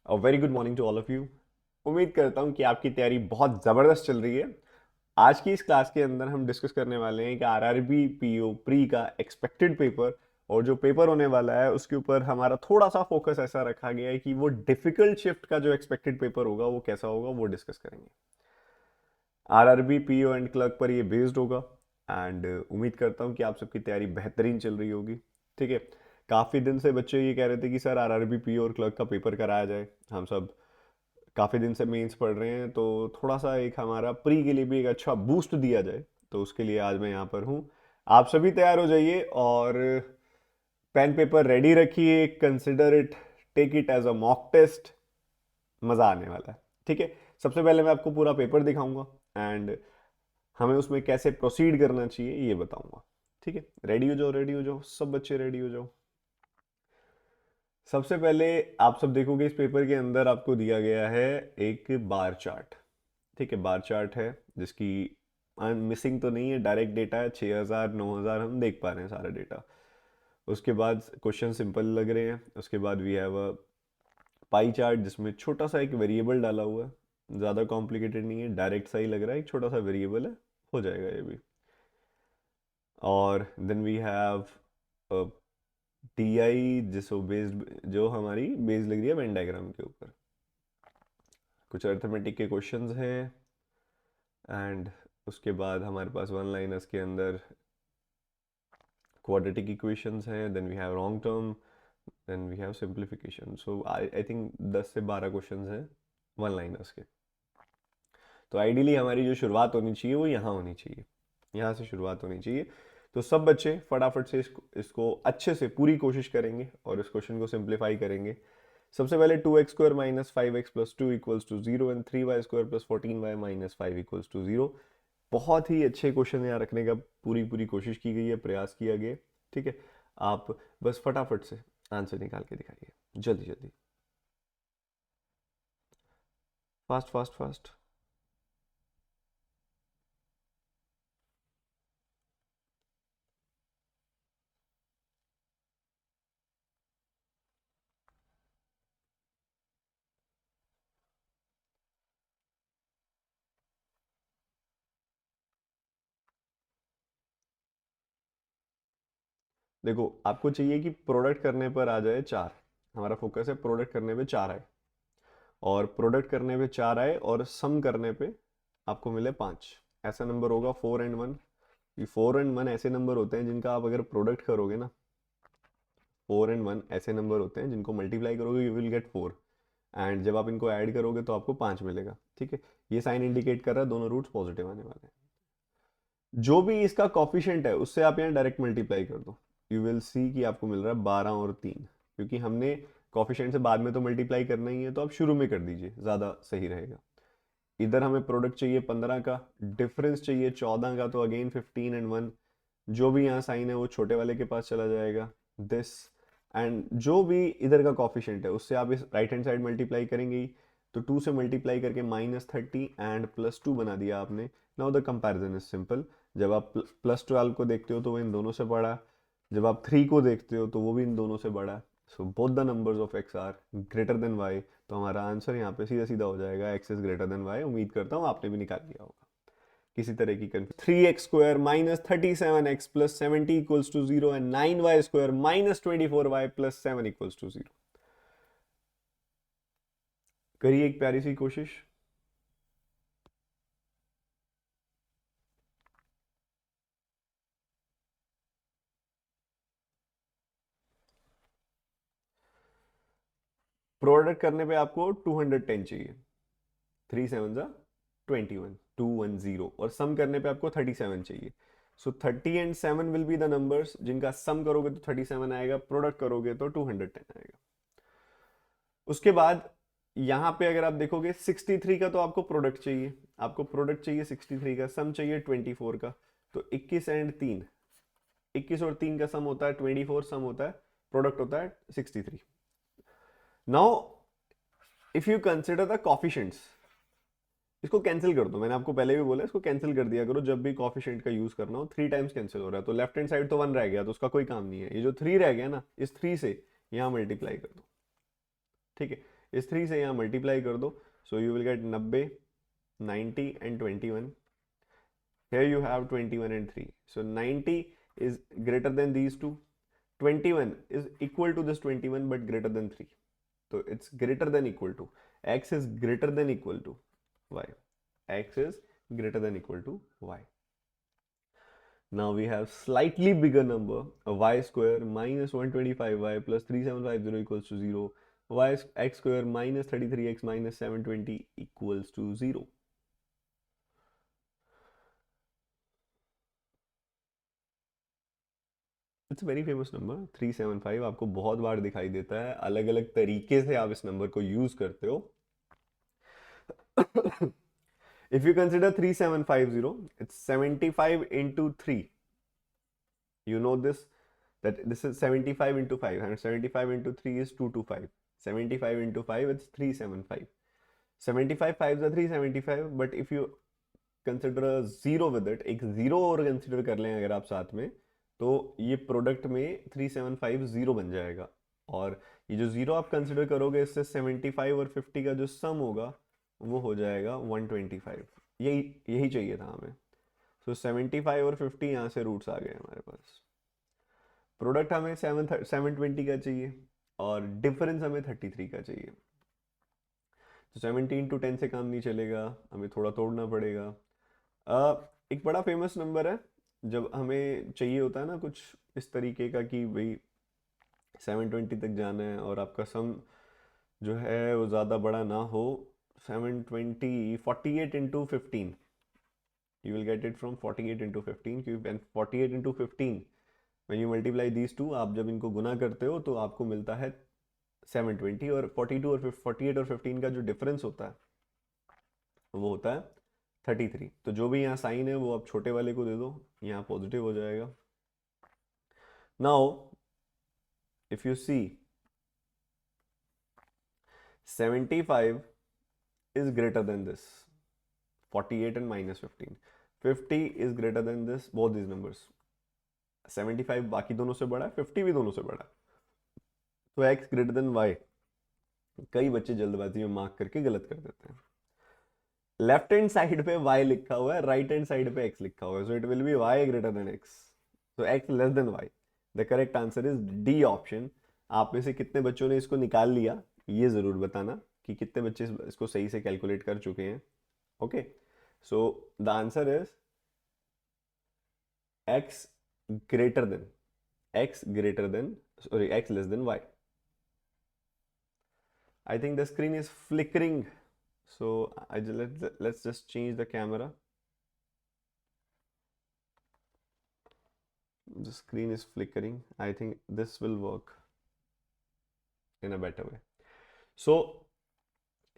Very good morning to all of you. उम्मीद करता हूँ कि आपकी तैयारी बहुत ज़बरदस्त चल रही है। आज की इस क्लास के अंदर हम डिस्कस करने वाले हैं कि आरआरबी पीओ प्री का एक्सपेक्टेड पेपर, और जो पेपर होने वाला है उसके ऊपर हमारा थोड़ा सा फोकस ऐसा रखा गया है कि वो डिफिकल्ट शिफ्ट का जो एक्सपेक्टेड पेपर होगा वो कैसा होगा वो डिस्कस करेंगे। आरआरबी पीओ एंड क्लर्क पर ये बेस्ड होगा। एंड उम्मीद करता हूँ कि आप सबकी तैयारी बेहतरीन चल रही होगी। ठीक है। काफ़ी दिन से बच्चे ये कह रहे थे कि सर आरआरबी पीओ और क्लर्क का पेपर कराया जाए। हम सब काफ़ी दिन से मेंस पढ़ रहे हैं, तो थोड़ा सा एक हमारा प्री के लिए भी एक अच्छा बूस्ट दिया जाए, तो उसके लिए आज मैं यहाँ पर हूँ। आप सभी तैयार हो जाइए और पेन पेपर रेडी रखिए। Consider it, take it as a mock test. मज़ा आने वाला है। ठीक है। सबसे पहले मैं आपको पूरा पेपर दिखाऊंगा एंड हमें उसमें कैसे प्रोसीड करना चाहिए ये बताऊंगा। ठीक है। रेडी हो जाओ, रेडी हो जाओ, सब बच्चे रेडी हो जाओ। सबसे पहले आप सब देखोगे इस पेपर के अंदर आपको दिया गया है एक बार चार्ट। ठीक है। बार चार्ट है जिसकी मिसिंग तो नहीं है, डायरेक्ट डेटा है 6000 9000, हम देख पा रहे हैं सारा डेटा। उसके बाद क्वेश्चन सिंपल लग रहे हैं। उसके बाद we have a pie chart जिसमें छोटा सा एक वेरिएबल डाला हुआ है, ज़्यादा कॉम्प्लिकेटेड नहीं है, डायरेक्ट सा ही लग रहा है, एक छोटा सा वेरिएबल है, हो जाएगा ये भी। और then we have T I जिसो बेस्ड, जो हमारी बेस लग रही है वेन डायग्राम के ऊपर। कुछ अर्थमेटिक के क्वेश्चंस हैं एंड उसके बाद हमारे पास वन लाइनर्स के अंदर क्वाड्रेटिक इक्वेशंस हैं, then we have long term, then we have simplification. So I think 10 से 12 क्वेश्चंस हैं वन लाइनर्स के। तो आइडियली हमारी जो शुरुआत होनी चाहिए वो यहाँ होनी चाहिए, यहाँ से शुरुआत होनी चाहिए। तो सब बच्चे फटाफट से इसको अच्छे से पूरी कोशिश करेंगे और इस क्वेश्चन को सिंप्लीफाई करेंगे। सबसे पहले 2x² minus 5x plus 2 equals to 0 and 3y² plus 14y minus 5 equals to 0। बहुत ही अच्छे क्वेश्चन यहाँ रखने का पूरी पूरी कोशिश की गई है, प्रयास किया गया। ठीक है। आप बस फटाफट से आंसर निकाल के दिखाइए, जल्दी जल्दी, फास्ट फास्ट फास्ट। देखो आपको चाहिए कि प्रोडक्ट करने पर आ जाए 4। हमारा फोकस है प्रोडक्ट करने पे 4 आए, और प्रोडक्ट करने पे 4 आए और सम करने पे आपको मिले 5। ऐसा नंबर होगा 4 and 1। ये 4 and 1 ऐसे नंबर होते हैं जिनका आप अगर प्रोडक्ट करोगे ना, 4 and 1 ऐसे नंबर होते हैं जिनको मल्टीप्लाई करोगे यू विल गेट 4, एंड जब आप इनको ऐड करोगे तो आपको 5 मिलेगा। ठीक है। ये साइन इंडिकेट कर रहा है दोनों रूट्स पॉजिटिव आने वाले हैं। जो भी इसका कॉफिशिएंट है उससे आप यहाँ डायरेक्ट मल्टीप्लाई कर दो, यू विल सी कि आपको मिल रहा है 12 और 3, क्योंकि हमने कॉफिशिएंट से बाद में तो मल्टीप्लाई करना ही है, तो आप शुरू में कर दीजिए, ज़्यादा सही रहेगा। इधर हमें प्रोडक्ट चाहिए 15 का, डिफरेंस चाहिए 14 का, तो अगेन 15 and 1, जो भी यहाँ साइन है वो छोटे वाले के पास चला जाएगा, दिस। एंड जो भी इधर का कॉफिशिएंट है उससे आप इस राइट हैंड साइड मल्टीप्लाई करेंगे ही, तो 2 से मल्टीप्लाई करके -30 एंड +2 बना दिया आपने। Now the comparison is simple. जब आप +12 को देखते हो तो वो इन दोनों से बड़ा, जब आप 3 को देखते हो तो वो भी इन दोनों से बड़ा। So both the numbers of x are greater than y, तो हमारा आंसर यहाँ पे सीधा सीधा हो जाएगा x is greater than y। उम्मीद करता हूँ आपने भी निकाल लिया होगा। किसी तरह की confusion, 3x² minus 37x plus 70 equals to 0 and 9y² minus 24y plus 7 equals to 0। करिए एक प्यारी सी कोशिश। प्रोडक्ट करने पे आपको 210 चाहिए, 3 7 21, 210, और सम करने पे आपको 37 चाहिए। सो 30 and 7 will be the numbers जिनका सम करोगे तो 37 आएगा, प्रोडक्ट करोगे तो 210 आएगा। उसके बाद यहाँ पे अगर आप देखोगे 63 का तो आपको प्रोडक्ट चाहिए, आपको प्रोडक्ट चाहिए 63 का, सम चाहिए 24 का, तो 21 and 3, 21 और 3 का सम होता है 24, सम होता है, प्रोडक्ट होता है 63। Now if you consider the coefficients, इसको कैंसिल कर दो, मैंने आपको पहले भी बोला इसको कैंसिल कर दिया करो जब भी कॉफिशिएंट का यूज करना हो। 3 टाइम्स कैंसिल हो रहा है तो लेफ्ट हैंड साइड तो 1 रह गया, तो उसका कोई काम नहीं है। ये जो 3 रह गया ना, इस 3 से यहाँ मल्टीप्लाई कर दो। ठीक है। इस 3 से यहाँ मल्टीप्लाई कर दो, so you will get 90, 90 and 21. Here you have 21 and 3. So 90 is greater than these two. 21 is equal to this 21 but greater than 3. So it's greater than equal to. X is greater than equal to y. X is greater than equal to y. Now we have slightly bigger number, y square minus 125y plus 3750 equals to 0. X square minus 33x minus 720 equals to 0. It's very famous number 375. आपको बहुत बार दिखाई देता है, अलग अलग तरीके से आप इस नंबर को यूज करते हो. If you consider 3750, it's 75 into 3. You know this, that this is 75 into 5, and 75 into 3 is 225. 75 into 5, it's 375. 75 5s are 375, but if you consider a zero with it, एक zero और consider कर लें अगर आप साथ में, तो ये प्रोडक्ट में 3750 बन जाएगा. और ये जो जीरो आप कंसिडर करोगे, इससे 75 और 50 का जो सम होगा वो हो जाएगा 125. यही यही चाहिए था हमें. सो 75 और 50 यहाँ से रूट्स आ गए हमारे पास. प्रोडक्ट हमें 720 का चाहिए और डिफरेंस हमें 33 का चाहिए. तो 17 to 10 से काम नहीं चलेगा, हमें थोड़ा तोड़ना पड़ेगा. एक बड़ा फेमस नंबर है, जब हमें चाहिए होता है ना कुछ इस तरीके का कि भाई 720 तक जाना है और आपका सम जो है वो ज़्यादा बड़ा ना हो. 720 48 into 15, you will get it from 48 into 15, क्योंकि 48 into 15 when you multiply these two, आप जब इनको गुना करते हो तो आपको मिलता है 720. और 42 और 48 और 15 का जो डिफरेंस होता है वो होता है 33. तो जो भी यहाँ साइन है वो आप छोटे वाले को दे दो, यहाँ पॉजिटिव हो जाएगा. Now if you see 75 is greater than this 48 and minus 15. 50 is greater than this, both these numbers. 75 बाकी दोनों से बड़ा है, 50 भी दोनों से बड़ा है. तो x ग्रेटर देन y. कई बच्चे जल्दबाजी में मार्क करके गलत कर देते हैं. लेफ्ट हैंड साइड पे y लिखा हुआ है, राइट हैंड साइड पे x लिखा हुआ है, so it will be y greater than x. So x less than y. The correct answer is D option. आप में से कितने बच्चों ने इसको निकाल लिया ये जरूर बताना कि कितने बच्चे इसको सही से कैलकुलेट कर चुके हैं. Okay, so the answer is x greater than x less than y. I think the screen is flickering, so let's just change the camera. The screen is flickering. I think this will work in a better way. So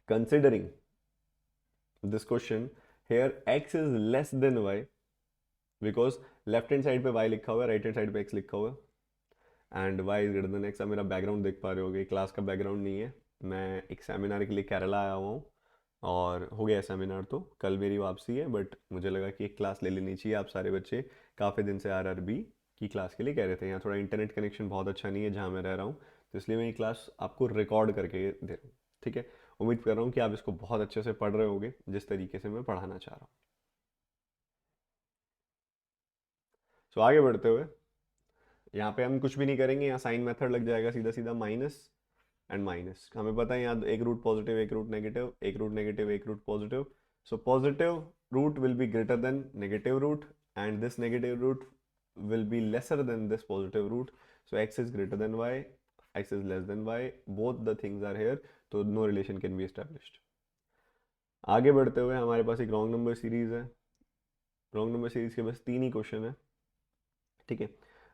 considering this question, here x is less than y because left hand side पे y लिखा हुआ है, right hand side पे x लिखा हुआ है, and y is greater than x. अब मेरा बैकग्राउंड देख पा रहे होगे, क्लास का बैकग्राउंड नहीं है, मैं एक सेमिनार के लिए केरला आया हुआ हूँ और हो गया सेमिनार, तो कल मेरी वापसी है. बट मुझे लगा कि एक क्लास ले लेनी चाहिए. आप सारे बच्चे काफ़ी दिन से RRB की क्लास के लिए कह रहे थे. यहाँ थोड़ा इंटरनेट कनेक्शन बहुत अच्छा नहीं है जहाँ मैं रह रहा हूँ, तो इसलिए मैं ये क्लास आपको रिकॉर्ड करके दे रहा हूँ. ठीक है, उम्मीद कर रहा हूँ कि आप इसको बहुत अच्छे से पढ़ रहे होगे जिस तरीके से मैं पढ़ाना चाह रहा हूँ. सो आगे बढ़ते हुए यहाँ पे हम कुछ भी नहीं करेंगे, यहाँ साइन मेथड लग जाएगा, सीधा सीधा माइनस एंड माइनस. हमें पता है यहाँ एक रूट पॉजिटिव, एक रूट नेगेटिव, एक रूट नेगेटिव, एक root positive. So positive root will be greater than negative root and this negative root will be lesser than this positive root. So x is greater than y, x is less than y. Both the things are here, so no relation can be established. आगे बढ़ते हुए हमारे पास एक wrong number series है. Wrong number series के बस 3 ही question है. ठीक है,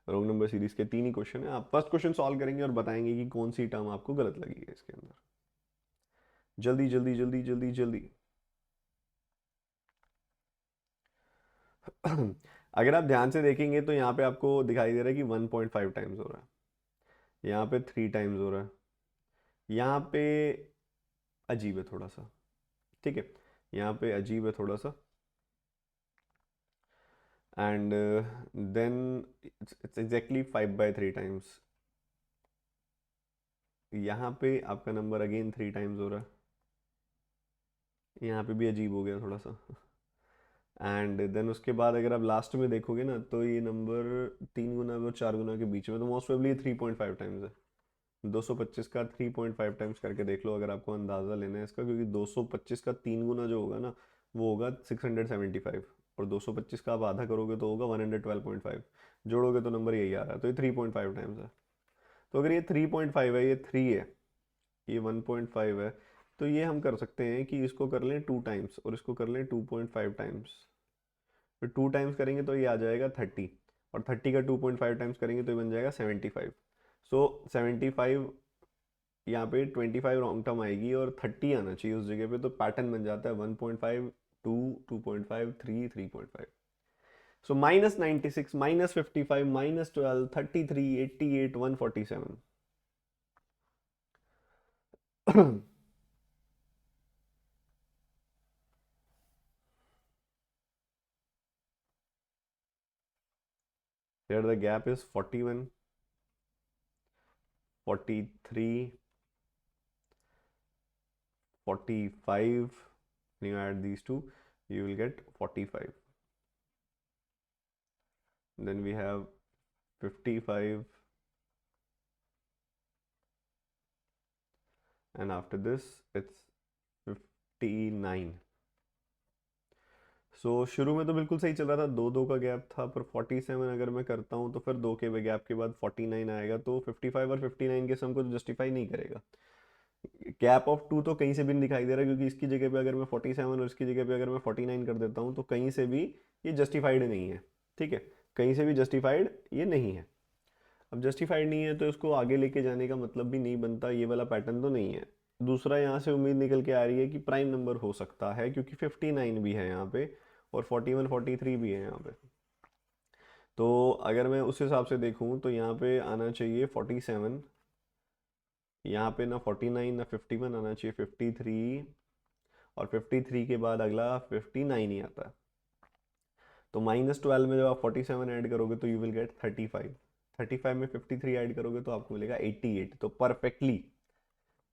रॉन्ग नंबर सीरीज के 3 ही क्वेश्चन है. आप फर्स्ट क्वेश्चन सॉल्व करेंगे और बताएंगे कि कौन सी टर्म आपको गलत लगी है इसके अंदर. जल्दी जल्दी जल्दी जल्दी जल्दी. अगर आप ध्यान से देखेंगे तो यहाँ पे आपको दिखाई दे रहा है कि 1.5 टाइम्स हो रहा है, यहाँ पे 3 टाइम्स हो रहा है, यहाँ पे अजीब है थोड़ा सा. ठीक है, यहाँ पे अजीब है थोड़ा सा. And then it's exactly 5/3 times. यहाँ पे आपका नंबर अगेन 3 टाइम्स हो रहा है, यहाँ पे भी अजीब हो गया थोड़ा सा। एंड देन उसके बाद अगर आप लास्ट में देखोगे ना, तो ये नंबर 3 गुना और 4 गुना के बीच में, तो मोस्ट प्रोबेबली 3.5 टाइम्स है। 225 का 3.5 टाइम्स करके देख लो अगर आपको अंदाज़ा लेना है इसका, क्योंकि 225 का 3 गुना जो होगा ना, वो होगा 675, और 225 का आप आधा करोगे तो होगा 112.5, जोड़ोगे तो नंबर यही आ रहा है, तो ये 3.5 टाइम्स है। तो अगर ये 3.5 है, ये 3 है, ये 1.5 है, तो ये हम कर सकते हैं कि इसको कर लें 2 टाइम्स और इसको कर लें 2.5 टाइम्स। फिर 2 टाइम्स करेंगे तो ये आ जाएगा 30, और 30 का 2.5 टाइम्स करेंगे तो ये बन जाएगा 75। सो 75, यहाँ पे 25 रॉन्ग टर्म आएगी और 30 आना चाहिए उस जगह पे, तो पैटर्न बन जाता है 1.5, 2, 2.5, 3, 3.5। सो -96, -55, -12, 33, 88, 147। Here the gap is 41, 43, 45. When you add these two, you will get 45. Then we have 55, and after this it's 59. सो शुरू में तो बिल्कुल सही चल रहा था, दो दो का गैप था, पर 47 अगर मैं करता हूँ तो फिर दो के गैप के बाद 49 आएगा, तो 55 और 59 के सम को तो जस्टिफाई नहीं करेगा। गैप ऑफ 2 तो कहीं से भी नहीं दिखाई दे रहा, क्योंकि इसकी जगह पे अगर मैं 47 और इसकी जगह पे अगर मैं 49 कर देता हूँ तो कहीं से भी ये जस्टिफाइड नहीं है। ठीक है, कहीं से भी जस्टिफाइड ये नहीं है। अब जस्टिफाइड नहीं है तो इसको आगे लेके जाने का मतलब भी नहीं बनता, ये वाला पैटर्न तो नहीं है। दूसरा, यहाँ से उम्मीद निकल के आ रही है कि प्राइम नंबर हो सकता है, क्योंकि 59 भी है यहाँ पे और 41, 43 भी है यहाँ पे। तो अगर मैं उस हिसाब से देखूँ तो यहाँ पे आना चाहिए 47, यहाँ पे ना 49 ना 51, आना चाहिए 53, और 53 के बाद अगला 59 ही आता है। तो -12 में जब आप 47 ऐड करोगे तो यू विल गेट 35, 35 में 53 ऐड करोगे तो आपको मिलेगा 88। तो परफेक्टली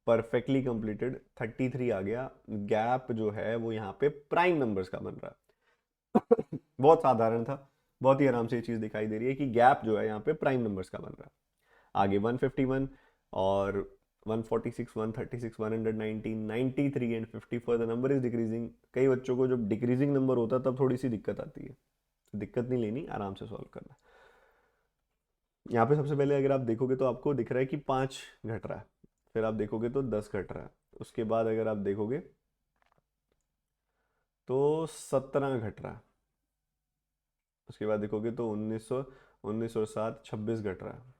परफेक्टली कंप्लीटेड 33 आ गया। गैप जो है वो यहाँ पे प्राइम नंबर्स का बन रहा है। बहुत साधारण था, बहुत ही आराम से ये चीज़ दिखाई दे रही है कि गैप जो है यहाँ पे प्राइम नंबर्स का बन रहा है। आगे 151 और 146, 136, 119, 93 and 54, the number is decreasing. कई बच्चों को जब डिक्रीजिंग नंबर होता है तब थोड़ी सी दिक्कत आती है, तो दिक्कत नहीं लेनी, आराम से सॉल्व करना। यहाँ पे सबसे पहले अगर आप देखोगे तो आपको दिख रहा है कि 5 घट रहा है, फिर आप देखोगे तो 10 घट रहा है, उसके बाद अगर आप देखोगे तो 17 घट रहा है, उसके बाद देखोगे तो 19 और 7, 26 घट रहा है।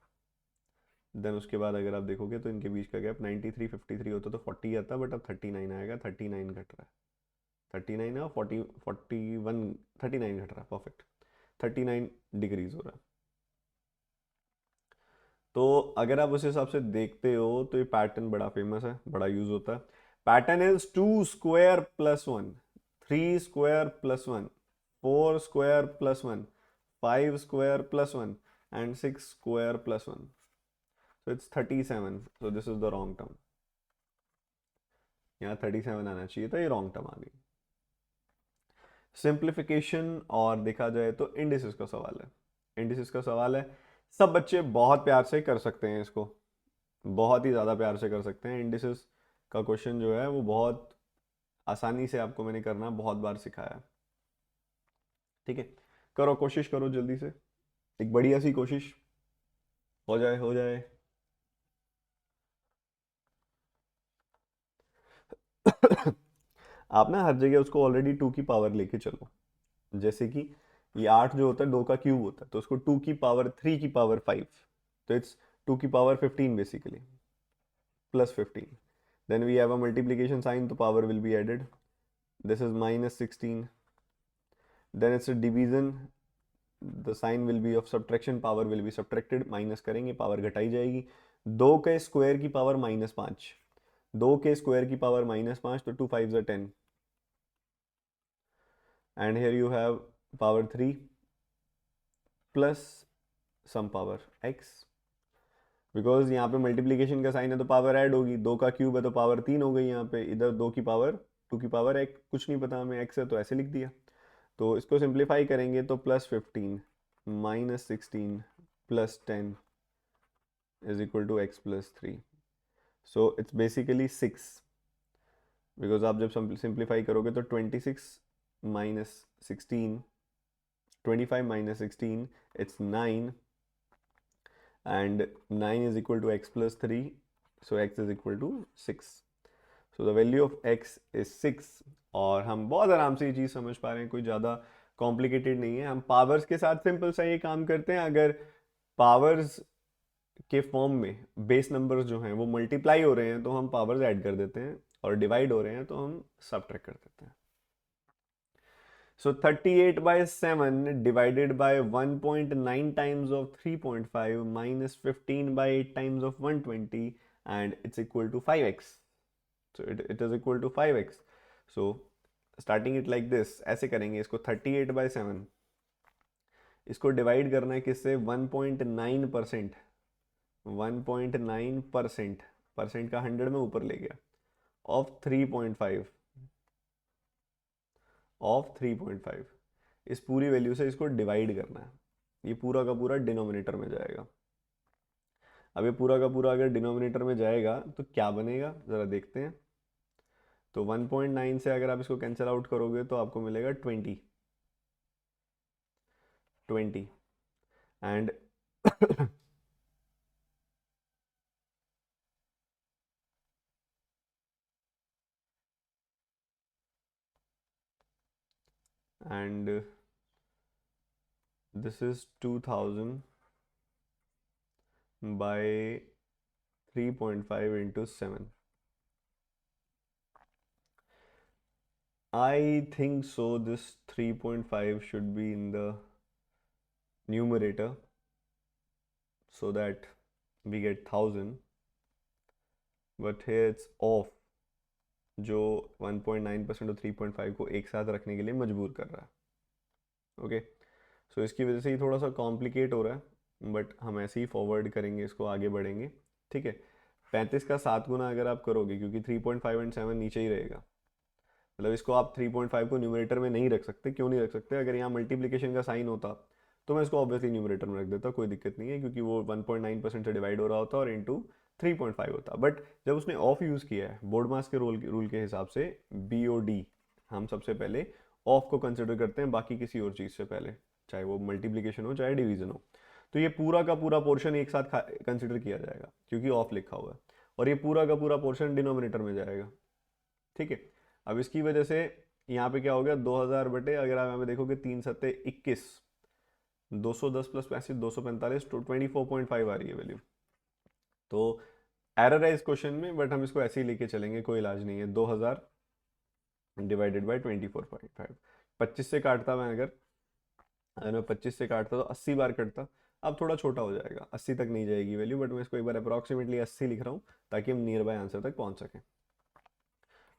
देन उसके बाद अगर आप देखोगे तो इनके बीच का गैप 93, 53 होता तो 40 आता, बट अब 39 आएगा, 39 घट रहा है। 39 है, 40, 41, 39 घट रहा है, परफेक्ट, 39 डिक्रीज हो रहा है। तो अगर आप उस हिसाब से देखते हो तो ये पैटर्न बड़ा फेमस है, बड़ा यूज होता है। Pattern is 2 square plus 1, 3 square plus 1, 4 square plus 1, 5 square plus 1 and 6 square plus 1। So it's 37, so this is the wrong term। यहाँ 37 आना चाहिए था, ये रॉन्ग टर्म आ गई। सिंप्लीफिकेशन और देखा जाए तो इंडिसेस का सवाल है, इंडिसेस का सवाल है। सब बच्चे बहुत प्यार से कर सकते हैं इसको, बहुत ही ज़्यादा प्यार से कर सकते हैं। इंडिसेस का क्वेश्चन जो है वो बहुत आसानी से आपको मैंने करना बहुत बार सिखाया है। ठीक है, करो, कोशिश करो जल्दी से, एक बढ़िया सी कोशिश, हो जाए हो जाए। आप ना हर जगह उसको ऑलरेडी 2 की पावर लेके चलो। जैसे कि ये 8 जो होता है 2 का क्यूब होता है, तो उसको 2 की पावर 3 की पावर 5, तो इट्स 2 की power 15 basically, plus 15। Then we have a multiplication sign, तो power will be added, this is -16। Then it's a division, the sign will be of subtraction, power will be subtracted, minus करेंगे power घटाई जाएगी। 2 के square की power -5, 2 के square की power -5, तो 2 5 are 10, and here you have power 3 plus some power x, because यहाँ पे मल्टीप्लीकेशन का साइन है तो पावर ऐड होगी, 2 का क्यूब है तो पावर 3 हो गई, यहाँ पे इधर 2 की पावर 2 की पावर एक कुछ नहीं पता हमें x है तो ऐसे लिख दिया। तो इसको सिंप्लीफाई करेंगे तो +15 -16 +10 is equal to x+3। So it's basically 6, because आप जब सिंप्लीफाई करोगे तो 26 minus 16 25 minus 16, it's 9, and 9 is equal to x plus 3, so x is equal to 6. So the value of x is 6। और हम बहुत आराम से ये चीज़ समझ पा रहे हैं, कोई ज़्यादा कॉम्प्लिकेटेड नहीं है। हम पावर्स के साथ सिंपल सा ये काम करते हैं, अगर पावर्स के फॉर्म में बेस नंबर्स जो हैं वो मल्टीप्लाई हो रहे हैं तो हम पावर्स ऐड कर देते हैं, और डिवाइड हो रहे हैं तो हम सबट्रैक्ट कर देते हैं। So 38 by 7 divided by 1.9 times of 3.5 minus 15 by 8 times of 120, and it's equal to 5x. So it is equal to 5x. So starting it like this, ऐसे करेंगे इसको 38 by 7, इसको डिवाइड करना है किससे, 1.9%, 1.9% परसेंट का 100 में ऊपर ले गया, ऑफ 3.5, ऑफ 3.5, इस पूरी वैल्यू से इसको डिवाइड करना है, ये पूरा का पूरा डिनोमिनेटर में जाएगा। अब ये पूरा का पूरा अगर डिनोमिनेटर में जाएगा तो क्या बनेगा ज़रा देखते हैं। तो 1.9 से अगर आप इसको कैंसिल आउट करोगे तो आपको मिलेगा 20 and and this is 2000 by 3.5 into 7. I think so this 3.5 should be in the numerator so that we get 1000, but here it's off, जो 1.9% और 3.5 को एक साथ रखने के लिए मजबूर कर रहा है। ओके, सो इसकी वजह से ये थोड़ा सा कॉम्प्लिकेट हो रहा है, बट हम ऐसे ही फॉरवर्ड करेंगे, इसको आगे बढ़ेंगे। ठीक है, 35 का 7 गुना अगर आप करोगे, क्योंकि 3.5 एंड 7 नीचे ही रहेगा, मतलब इसको आप 3.5 को न्यूमरेटर में नहीं रख सकते। क्यों नहीं रख सकते, अगर यहाँ मल्टीप्लिकेशन का साइन होता तो मैं इसको ऑब्वियसली न्यूमरेटर में रख देता, कोई दिक्कत नहीं है, क्योंकि वो 1.9% से डिवाइड हो रहा होता और इंटू 3.5 होता। बट जब उसने ऑफ यूज़ किया है बोर्ड मास के रूल के हिसाब से, BOD, हम सबसे पहले ऑफ को कंसिडर करते हैं बाकी किसी और चीज़ से पहले, चाहे वो मल्टीप्लिकेशन हो चाहे डिवीजन हो। तो ये पूरा का पूरा पोर्शन एक साथ कंसिडर किया जाएगा क्योंकि ऑफ लिखा हुआ है, और ये पूरा का पूरा पोर्शन डिनोमिनेटर में जाएगा। ठीक है, अब इसकी वजह से यहाँ पे क्या हो गया, 2000 बटे, अगर आप यहाँ पे देखोगे 3 सत्ते 21, 210 प्लस 35 245, तो 24.5 आ रही है वैल्यू। तो एरर है इस क्वेश्चन में, बट हम इसको ऐसे ही लेके चलेंगे, कोई इलाज नहीं है। 2000 डिवाइडेड बाई 24.5, 25 से काटता मैं, अगर मैं 25 से काटता तो 80 बार कटता। अब थोड़ा छोटा हो जाएगा, 80 तक नहीं जाएगी वैल्यू, बट मैं इसको एक बार अप्रॉक्सीमेटली 80 लिख रहा हूँ ताकि हम नियर बाय आंसर तक पहुँच सकें।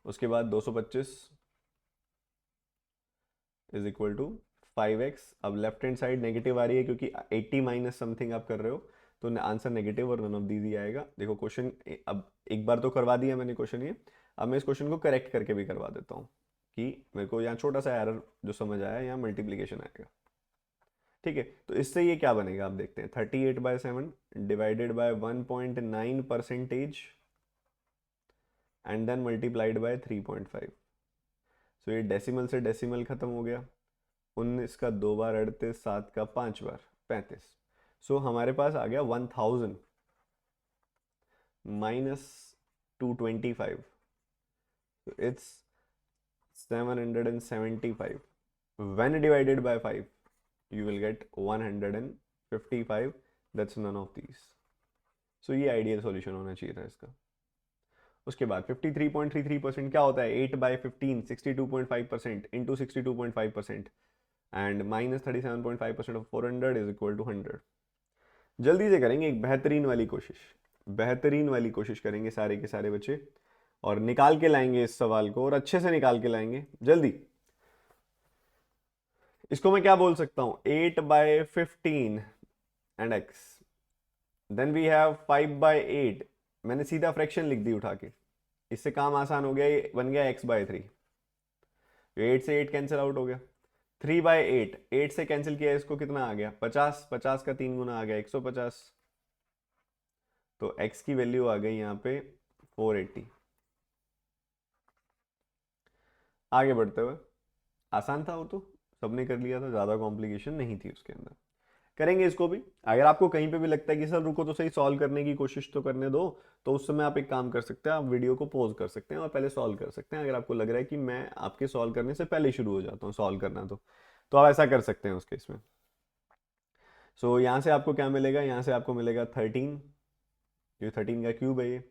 उसके बाद 225 इज इक्वल टू 5x। अब लेफ्ट हैंड साइड नेगेटिव आ रही है क्योंकि 80 माइनस समथिंग आप कर रहे हो, तो आंसर नेगेटिव और नन ऑफ दीज ही आएगा। देखो क्वेश्चन अब एक बार तो करवा दिया मैंने क्वेश्चन ये, अब मैं इस क्वेश्चन को करेक्ट करके भी करवा देता हूँ कि मेरे को यहाँ छोटा सा एरर जो समझ आया, यहाँ मल्टीप्लीकेशन आएगा। ठीक है, तो इससे ये क्या बनेगा आप देखते हैं, 38 by 7 divided by 1.9% and then multiplied by 3.5। So ये डेसिमल से डेसिमल खत्म हो गया, 19 का 2 बार 38, 7 का 5 बार 35। सो हमारे पास आ गया 1000 minus 225, so it's 775। when divided by 5 you will get 155, that's none of these। so ये आइडियल सॉल्यूशन होना चाहिए था इसका। उसके बाद 53.33% क्या होता है, 8 by 15 62.5% into 62.5% and minus 37.5% of 400 is equal to 100। जल्दी से करेंगे एक बेहतरीन वाली कोशिश, बेहतरीन वाली कोशिश करेंगे सारे के सारे बच्चे, और निकाल के लाएंगे इस सवाल को, और अच्छे से निकाल के लाएंगे जल्दी। इसको मैं क्या बोल सकता हूं, 8 by 15 and x, then we have 5/8, मैंने सीधा फ्रैक्शन लिख दी उठा के, इससे काम आसान हो गया, ये बन गया x/3। 8 से 8 कैंसिल आउट हो गया। 3/8, 8 से कैंसिल किया, इसको कितना आ गया 50, 50 का 3 गुना आ गया 150, तो x की वैल्यू आ गई यहाँ पे 480। आगे बढ़ते हुए, आसान था वो तो, सबने कर लिया था, ज़्यादा कॉम्प्लिकेशन नहीं थी उसके अंदर। करेंगे इसको भी। अगर आपको कहीं पे भी लगता है कि सर रुको तो सही, सॉल्व करने की कोशिश तो करने दो, तो उस समय आप एक काम कर सकते हैं, आप वीडियो को पॉज कर सकते हैं और पहले सॉल्व कर सकते हैं। अगर आपको लग रहा है कि मैं आपके सॉल्व करने से पहले शुरू हो जाता हूँ सॉल्व करना, तो आप ऐसा कर सकते हैं उस केस में। सो यहाँ से आपको क्या मिलेगा, यहाँ से आपको मिलेगा 13, जो 13 का क्यूब है ये,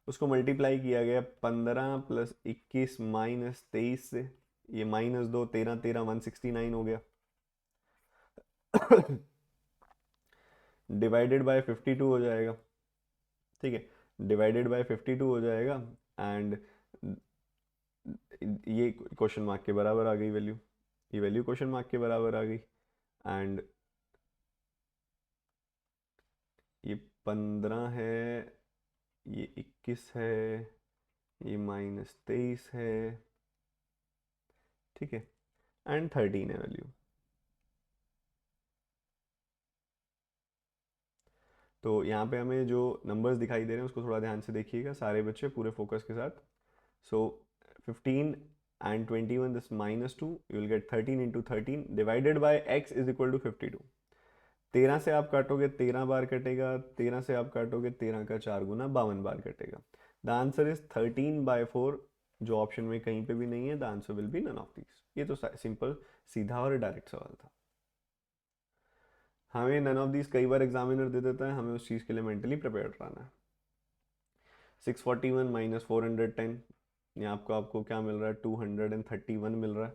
उसको मल्टीप्लाई किया गया 15 + 21 - 23 से, ये -2, 13 13 169 हो गया डिवाइडेड बाय 52 हो जाएगा, ठीक है, डिवाइडेड बाय 52 हो जाएगा। एंड ये क्वेश्चन मार्क के बराबर आ गई वैल्यू, ये वैल्यू क्वेश्चन मार्क के बराबर आ गई। एंड ये 15 है, ये 21 है, ये -23 है, ठीक है, एंड 13 है वैल्यू। तो यहाँ पे हमें जो नंबर्स दिखाई दे रहे हैं उसको थोड़ा ध्यान से देखिएगा सारे बच्चे, पूरे फोकस के साथ। सो 15 and 21, this -2, you will get 13 into 13 divided by x is equal to 52। 13 से आप काटोगे 13 बार कटेगा, 13 से आप काटोगे 13 का 4 गुना 52 बार कटेगा। द आंसर इज 13/4, जो ऑप्शन में कहीं पे भी नहीं है। The answer will be none of these. ये तो सिंपल, सीधा और डायरेक्ट सवाल था। हमें नन ऑफ दीज कई बार एग्जामिनर दे देता है, हमें उस चीज़ के लिए मेंटली प्रिपेयर रहना है। 641 - 410, ये आपको क्या मिल रहा है, 231 मिल रहा है,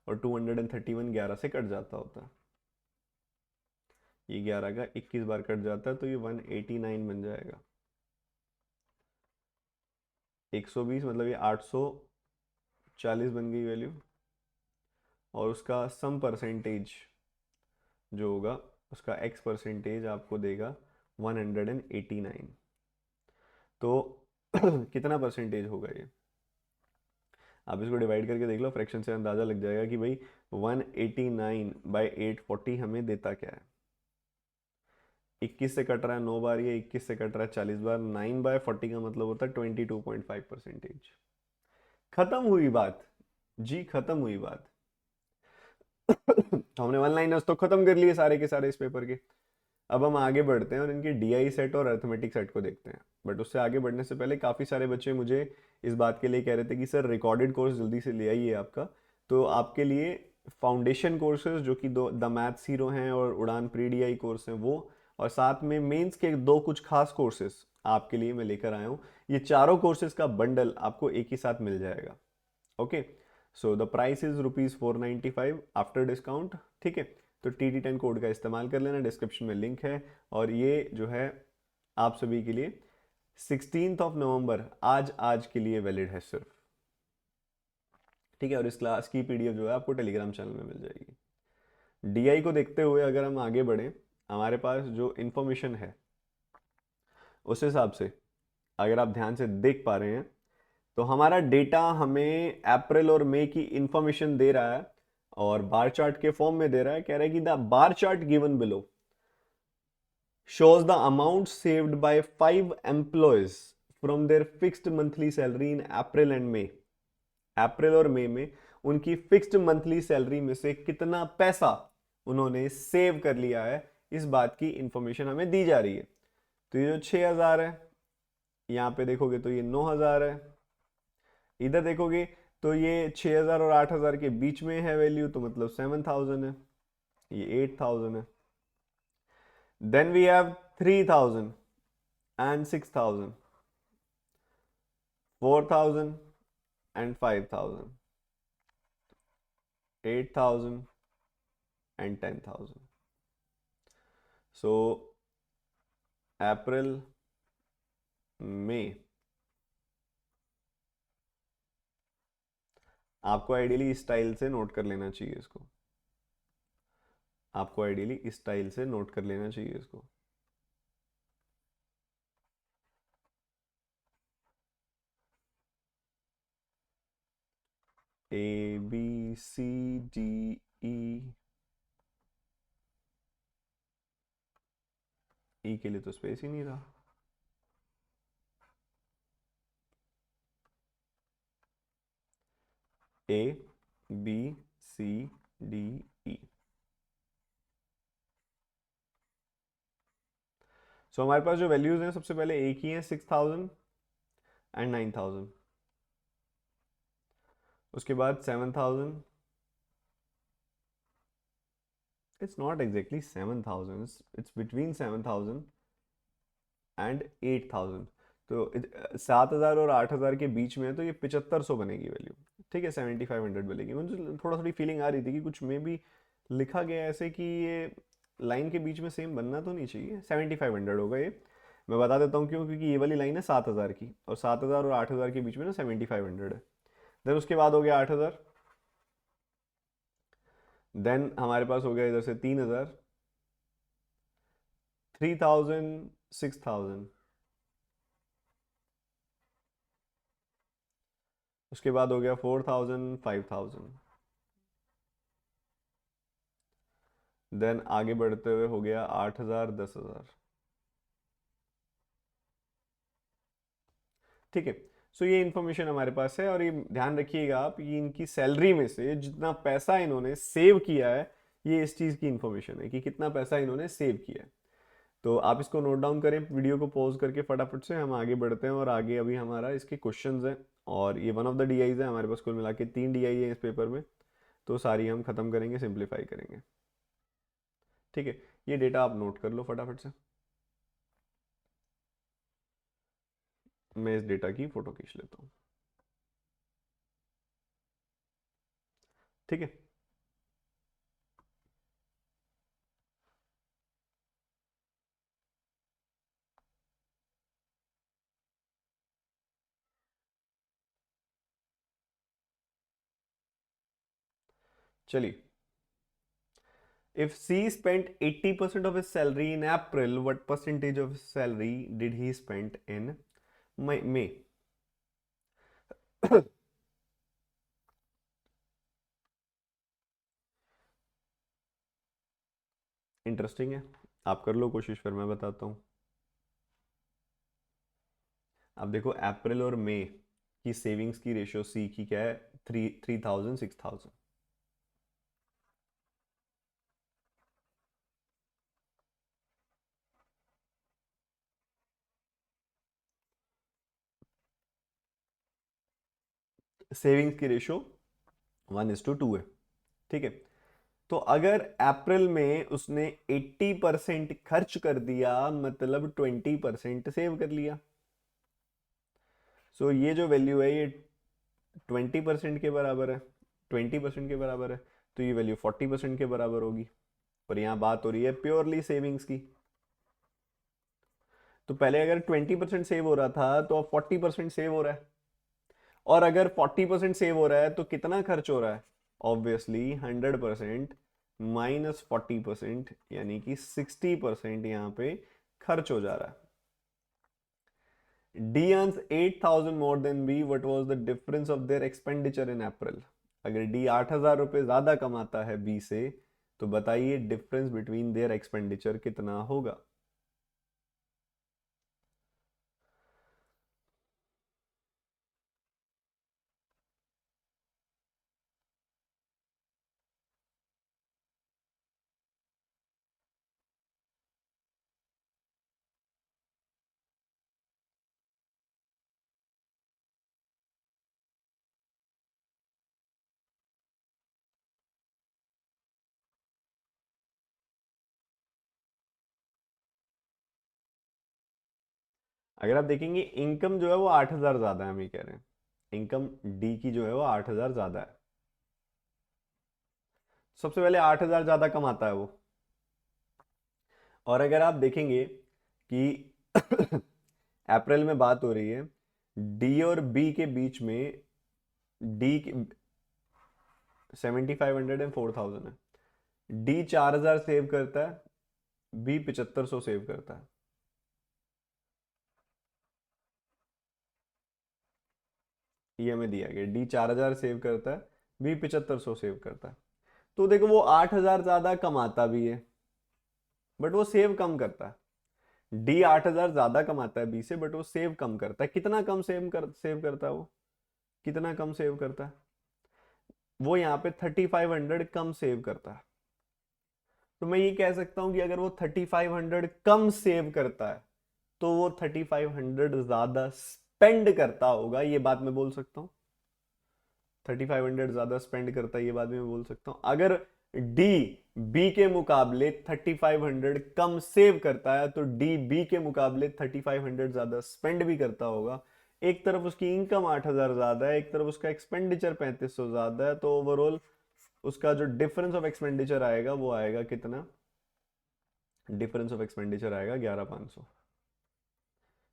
और 231 11 से कट जाता होता है, ये 11 का 21 बार कट जाता है, तो ये 189 बन जाएगा। 120 मतलब ये 840 बन गई वैल्यू, और उसका सम परसेंटेज जो होगा, उसका x परसेंटेज आपको देगा 189। तो कितना परसेंटेज होगा ये, आप इसको डिवाइड करके देख लो, फ्रैक्शन से अंदाज़ा लग जाएगा कि भाई 189/840 हमें देता क्या है। 21 से कट रहा है 9 बार, ये 21 से कट रहा है 40 बार, 9/40 का मतलब होता है 22.5%। खत्म हुई बात जी, खत्म हुई बात। तो हमने वन लाइनर्स तो खत्म कर लिए सारे के सारे इस पेपर के। अब हम आगे बढ़ते हैं और इनके डीआई सेट और अर्थमेटिक सेट को देखते हैं। बट उससे आगे बढ़ने से पहले काफ़ी सारे बच्चे मुझे इस बात के लिए कह रहे थे कि सर रिकॉर्डेड कोर्स जल्दी से ले आइए आपका। तो आपके लिए फाउंडेशन कोर्सेज जो कि दो द मैथ्स हीरो हैं और उड़ान प्री डीआई कोर्स हैं वो, और साथ में मेंस के दो कुछ खास कोर्सेज आपके लिए मैं लेकर आया हूँ। ये चारों कोर्सेज का बंडल आपको एक ही साथ मिल जाएगा। Okay, so the price is ₹495 after discount, ठीक है। तो TT10 कोड का इस्तेमाल कर लेना, डिस्क्रिप्शन में लिंक है। और ये जो है आप सभी के लिए 16 नवंबर, आज के लिए वैलिड है सिर्फ, ठीक है। और इस क्लास की PDF जो है आपको टेलीग्राम चैनल में मिल जाएगी। DI को देखते हुए अगर हम आगे बढ़ें, हमारे पास जो इंफॉर्मेशन है उस हिसाब से अगर आप ध्यान से देख पा रहे हैं, तो हमारा डेटा हमें अप्रैल और मई की इंफॉर्मेशन दे रहा है, और बार चार्ट के फॉर्म में दे रहा है। कह रहा है कि the bar chart given below shows the amount saved by 5 employees from their fixed monthly salary in April and May। अप्रैल और मई में उनकी फिक्स्ड मंथली सैलरी में से कितना पैसा उन्होंने सेव कर लिया है, इस बात की इंफॉर्मेशन हमें दी जा रही है। तो ये जो 6000 है, यहाँ पे देखोगे तो ये 9000 है, इधर देखोगे तो ये 6000 और 8000 के बीच में है वैल्यू, तो मतलब 7000 है, ये 8000 है। Then we have 3000 and 6000, 4000 and 5000, 8000 and 10,000। So अप्रैल में आपको आइडियली इस स्टाइल से नोट कर लेना चाहिए इसको, आपको आइडियली इस स्टाइल से नोट कर लेना चाहिए इसको। A B C D E, ई के लिए तो स्पेस ही नहीं रहा। A B C D E. सो हमारे पास जो वैल्यूज हैं सबसे पहले एक ही है, 6000 एंड 9000। उसके बाद 7000, it's not exactly 7000, it's between 7000 and 8000। तो 7000 और 8000 के बीच में है, तो ये 7500 बनेगी वैल्यू। ठीक है, 7500 बनेगी। मुझे थोड़ा थोड़ी फीलिंग आ रही थी कि कुछ में भी लिखा गया ऐसे कि ये लाइन के बीच में सेम बनना तो नहीं चाहिए। 7500 होगा ये। मैं बता देता हूँ क्यों, क्योंकि ये वाली लाइन है 7000 की, और 7000 और 8000 के बीच में ना 7500 है। देन उसके बाद हो गया 8000, देन हमारे पास हो गया इधर से 3000, 3000, 6000। उसके बाद हो गया 4000, 5000। देन आगे बढ़ते हुए हो गया 8000, 10000। ठीक है। सो ये इन्फॉर्मेशन हमारे पास है, और ये ध्यान रखिएगा आप, ये इनकी सैलरी में से जितना पैसा इन्होंने सेव किया है, ये इस चीज़ की इन्फॉर्मेशन है कि कितना पैसा इन्होंने सेव किया है। तो आप इसको नोट डाउन करें, वीडियो को पॉज करके फटाफट से हम आगे बढ़ते हैं, और आगे अभी हमारा इसके क्वेश्चंस हैं, और ये वन ऑफ द डीआईज है हमारे पास। कुल मिला के 3 डीआई है इस पेपर में, तो सारी हम खत्म करेंगे, सिंप्लीफाई करेंगे। ठीक है, ये डेटा आप नोट कर लो फटाफट से। मैं इस डेटा की फोटो खींच लेता हूँ। ठीक है। चलिए, if C spent 80% of his salary in April, what percentage of his salary did he spend in May? Interesting है, आप कर लो कोशिश, फिर मैं बताता हूँ। अब देखो, अप्रैल और मई की सेविंग्स की रेशियो सी की क्या है? 3000, 6000। सेविंग्स की रेशियो 1:2 है। ठीक है। तो अगर अप्रैल में उसने 80% खर्च कर दिया, मतलब 20% सेव कर लिया। सो ये जो वैल्यू है ये 20% के बराबर है, 20% के बराबर है, तो ये वैल्यू 40% के बराबर होगी। और यहाँ बात हो रही है प्योरली सेविंग्स की। तो पहले अगर 20% सेव हो रहा था, तो अब 40% सेव हो रहा है। और अगर 40% सेव हो रहा है, तो कितना खर्च हो रहा है? ऑब्वियसली 100% माइनस 40%, यानी कि 60% यहाँ पे खर्च हो जा रहा है। D earns 8,000 more than B. What was the difference of their expenditure in April? अगर D 8,000 रुपये ज्यादा कमाता है B से, तो बताइए डिफरेंस बिटवीन देयर एक्सपेंडिचर कितना होगा? अगर आप देखेंगे, इनकम जो है वो 8,000 ज्यादा है, हम ये कह रहे हैं इनकम डी की जो है वो 8,000 ज्यादा है। सबसे पहले 8,000 ज्यादा कमाता है वो। और अगर आप देखेंगे कि अप्रैल में बात हो रही है डी और बी के बीच में, डी 7,500 एंड 4,000 है। डी 4,000 सेव करता है, बी 7,500 सेव करता है। ये हमें दिया गया, डी 4,000 सेव करता है, बी 7500 सेव करता है। तो देखो वो 8000 ज्यादा कमाता भी है बट वो सेव कम करता है। डी 8000 ज्यादा कमाता है बी से बट वो सेव कम करता है। कितना कम सेव करता है वो, कितना कम सेव करता है वो यहाँ पे 3500 कम सेव करता है। तो मैं ये कह सकता हूं कि अगर वो 3500 कम सेव करता है तो वो 3500 ज्यादा स्पेंड करता होगा, ये बात मैं बोल सकता हूँ। 3500 ज्यादा स्पेंड करता है, ये बात भी मैं बोल सकता हूँ। अगर डी बी के मुकाबले 3500 कम सेव करता है तो डी बी के मुकाबले 3500 ज्यादा स्पेंड भी करता होगा। एक तरफ उसकी इनकम 8000 ज्यादा है, एक तरफ उसका एक्सपेंडिचर 3500 ज्यादा है, तो ओवरऑल उसका जो डिफरेंस ऑफ एक्सपेंडिचर आएगा वो आएगा कितना, डिफरेंस ऑफ एक्सपेंडिचर आएगा 11500,